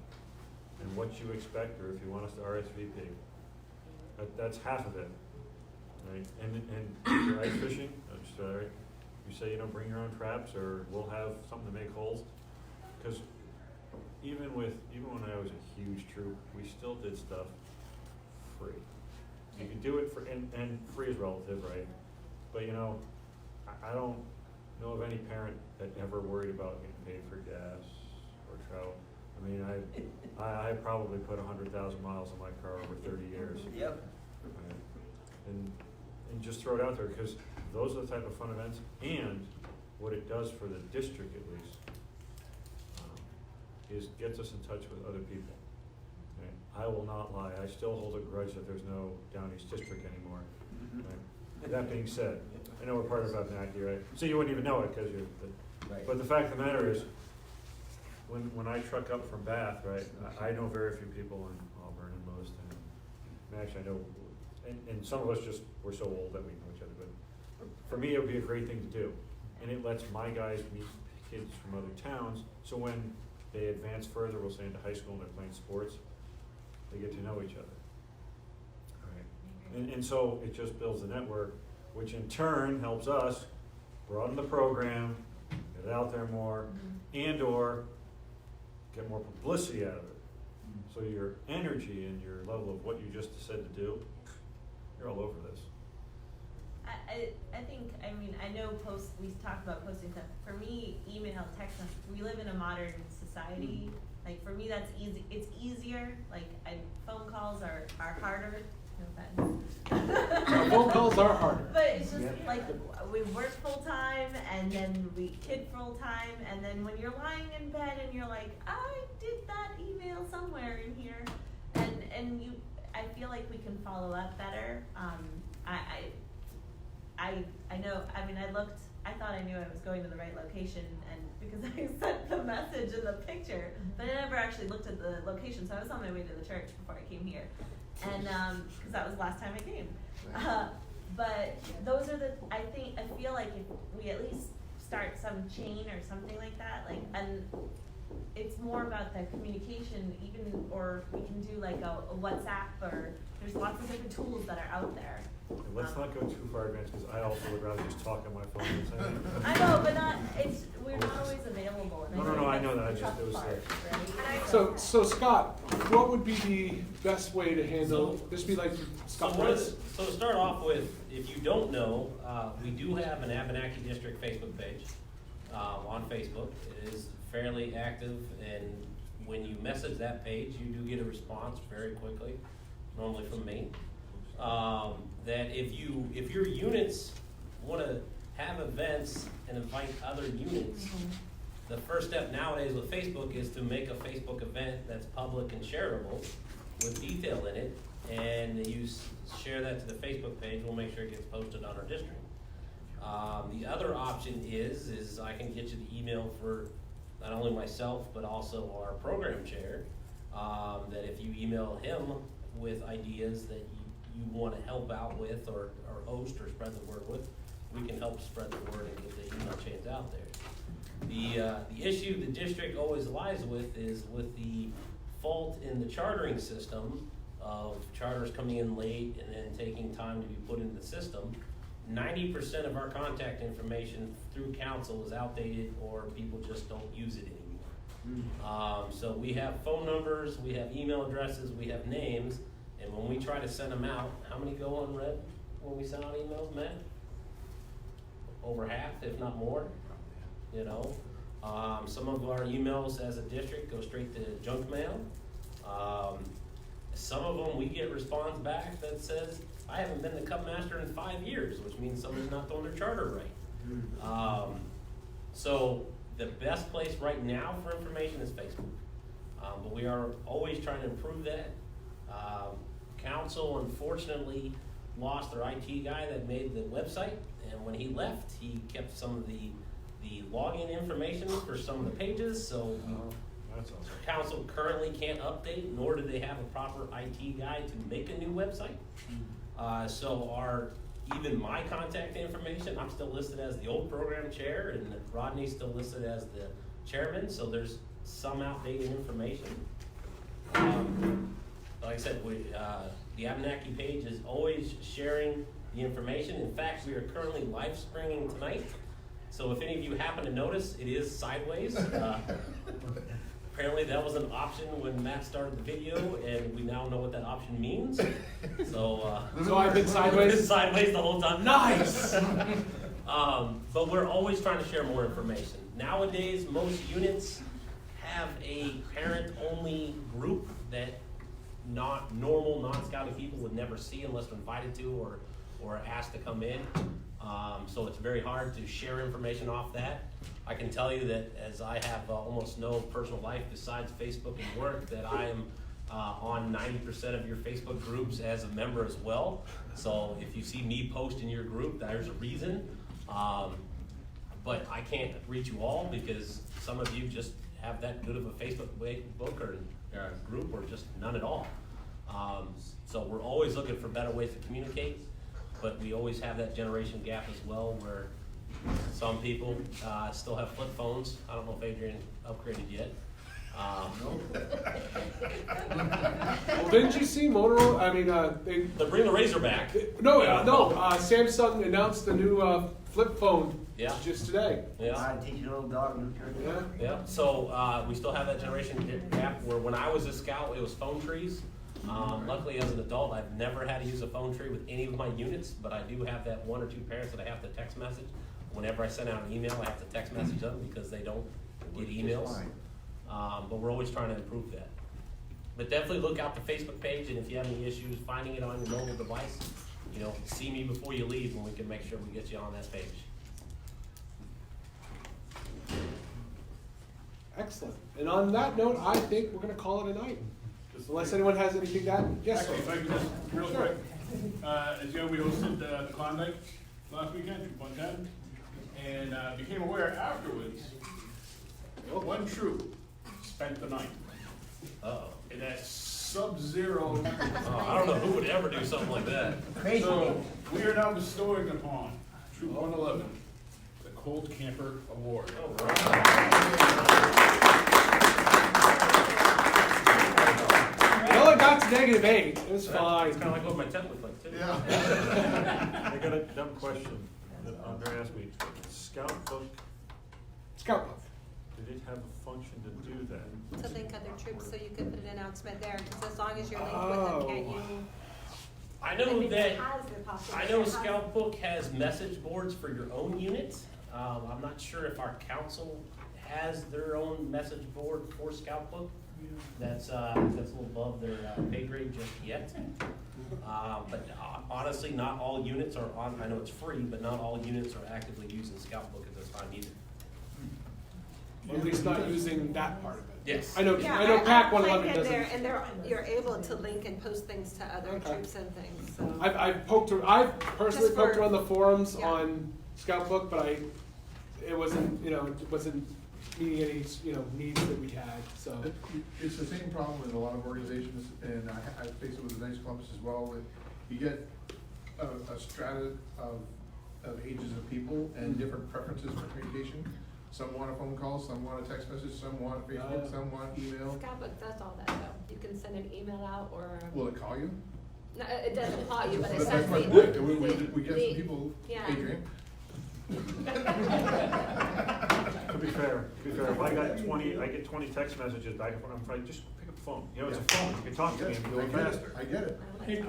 And what you expect, or if you want us to RSVP. That's half of it, right? And you're ice fishing, you say, bring your own traps, or we'll have something to make holes. Because even when I was a huge troop, we still did stuff free. You can do it for, and free is relative, right? But I don't know of any parent that ever worried about getting paid for gas or trout. I mean, I probably put 100,000 miles on my car over 30 years. Yep. Right? And just throw it out there, because those are the type of fun events, and what it does for the district at least, is gets us in touch with other people. Right? I will not lie, I still hold a grudge that there's no Down East District anymore. Right? That being said, I know we're part of Abnaki, right? So you wouldn't even know it, because you're, but the fact of the matter is, when I truck up from Bath, right, I know very few people in Auburn and Lewiston. And actually, I know, and some of us we're so old that we know each other, but for me, it would be a great thing to do. And it lets my guys meet kids from other towns, so when they advance further, we'll say into high school and they're playing sports, they get to know each other. And so it just builds a network, which in turn helps us broaden the program, get it out there more, and/or get more publicity out of it. So your energy and your level of what you just said to do, you're all over this. I think, I mean, I know we talked about posting stuff. For me, email, text, we live in a modern society. Like, for me, that's easy. It's easier. Like, phone calls are harder. No offense. Phone calls are harder. But it's just like, we work full time, and then we kid full time, and then when you're lying in bed and you're like, I did that email somewhere in here, and I feel like we can follow up better. I know, I mean, I thought I knew I was going to the right location, and because I sent the message and the picture, but I never actually looked at the location, so I was on my way to the church before I came here. And, cause that was the last time I came. But those are I feel like if we at least start some chain or something like that, like, and it's more about the communication, even, or we can do like a WhatsApp, or there's lots of different tools that are out there. Let's not go too far advanced, because I also would rather just talk on my phone than say anything. I know, but we're not always available. And No, I know that, I that's the just, it was tough like. part, right? So Scott, what would be the best way to handle, this be like Scott Prince? So to start off with, if you don't know, we do have an Abenaki District Facebook page on Facebook. It is fairly active, and when you message that page, you do get a response very quickly, normally from me. That if your units want to have events and invite other units, the first step nowadays with Facebook is to make a Facebook event that's public and shareable with detail in it, and you share that to the Facebook page. We'll make sure it gets posted on our district. The other option is I can get you the email for not only myself but also our program chair, that if you email him with ideas that you want to help out with, or host or spread the word with, we can help spread the word and get the email chains out there. The issue the district always lies with is with the fault in the chartering system of charters coming in late and then taking time to be put into the system. 90% of our contact information through council is outdated, or people just don't use it anymore. So we have phone numbers, we have email addresses, we have names, and when we try to send them out, how many go unread when we send out emails, Matt? Over half, if not more, you know. Some of our emails as a district go straight to junk mail. Some of them we get response back that says, I haven't been the Cup Master in 5 years, which means somebody's not doing their charter right. So the best place right now for information is Facebook. But we are always trying to improve that. Council unfortunately lost their IT guy that made the website, and when he left, he kept some of the login information for some of the pages, so That's awesome. council currently can't update, nor do they have a proper IT guy to make a new website. So even my contact information, I'm still listed as the old program chair, and Rodney's still listed as the chairman, so there's some outdated information. Like I said, the Abenaki page is always sharing the information. In fact, we are currently live streaming tonight, so if any of you happen to notice, it is sideways. Apparently that was an option when Matt started the video, and we now know what that option means. So I've been sideways? Been sideways the whole time. Nice! But we're always trying to share more information. Nowadays, most units have a parent-only group that normal non-scouting people would never see unless they're invited to or asked to come in. So it's very hard to share information off that. I can tell you that as I have almost no personal life besides Facebook and work, that I am on 90% of your Facebook groups as a member as well. So if you see me post in your group, there's a reason. But I can't reach you all because some of you just have that good of a Facebook book or group, or just none at all. So we're always looking for better ways to communicate, but we always have that generation gap as well, where some people still have flip phones. I don't know if Adrian upgraded yet. Well, didn't you see Motorola? I mean, They're bringing the Razor back. No, Yeah. Samsung announced the new flip phone Yeah. just today. Yeah. I teach your little dog new tricks. Yeah. Yeah, so we still have that generation gap where when I was a scout, it was phone trees. Luckily, as an adult, I've never had to use a phone tree with any of my units, but I do have that one or two parents that I have to text message. Whenever I send out an email, I have to text message them because they don't get emails. But we're always trying to improve that. But definitely look out the Facebook page, and if you have any issues finding it on your mobile device, see me before you leave, and we can make sure we get you on that page. Excellent. And on that note, I think we're going to call it a night. Unless anyone has anything to add. Yes, Actually, if I could just, real Sure. quick, as you know, we hosted the Klondike last weekend, 110, and became aware afterwards, one troop spent the night Uh-oh. in that sub-zero. Oh, I don't know who would ever do something like that. So, we are now bestowing upon Troop 111 the Cold Camper Award. It only got to -8. It was fine. It's kind of like what my tent looked like, too. I got a dumb question that Andre asked me. Scout book, Scout book. did it have a function to do that? To link other troops, so you could put an announcement there, because as long as you're linked with them, can't you? I know mean, that, it has the possibility. I know It has- Scout Book has message boards for your own unit. I'm not sure if our council has their own message board for Scout Book. That's a little above their pay grade just yet. But honestly, not all units are on, I know it's free, but not all units are actively using Scout Book at this time either. Or at least not using that part of it. Yes. I know Yeah, PAC I've 111 linked in there, doesn't. and you're able to link and post things to other Okay. troops and things, so. I've personally Just poked for- around the forums yeah. on Scout Book, but it wasn't meeting any, needs that we had, so. It's the same problem with a lot of organizations, and I face it with the Knights of Columbus as well, that you get a strata of ages of people and different preferences for communication. Some want a phone call, some want a text message, some want Facebook, some want email. Scoutbook does all that though. You can send an email out or. Will it call you? No, it doesn't call you, but it That's sends my the. point. We get some people, Yeah. Adrian. To be fair, if I get 20 text messages back and forth, I'm like, just pick up the phone. It's a phone, you can talk to me and be a little faster. I get it.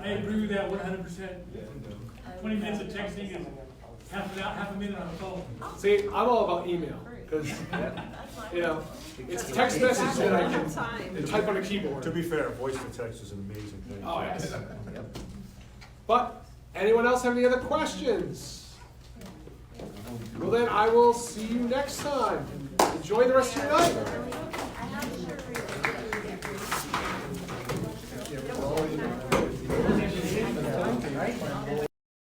I agree with that 100%. 20 minutes of texting is half a minute on the phone. See, I'm all about email, because, it's a text message that I can type on a keyboard. To be fair, voice to text is an amazing thing. Oh, yes. But, anyone else have any other questions? Well then, I will see you next time. Enjoy the rest of your night.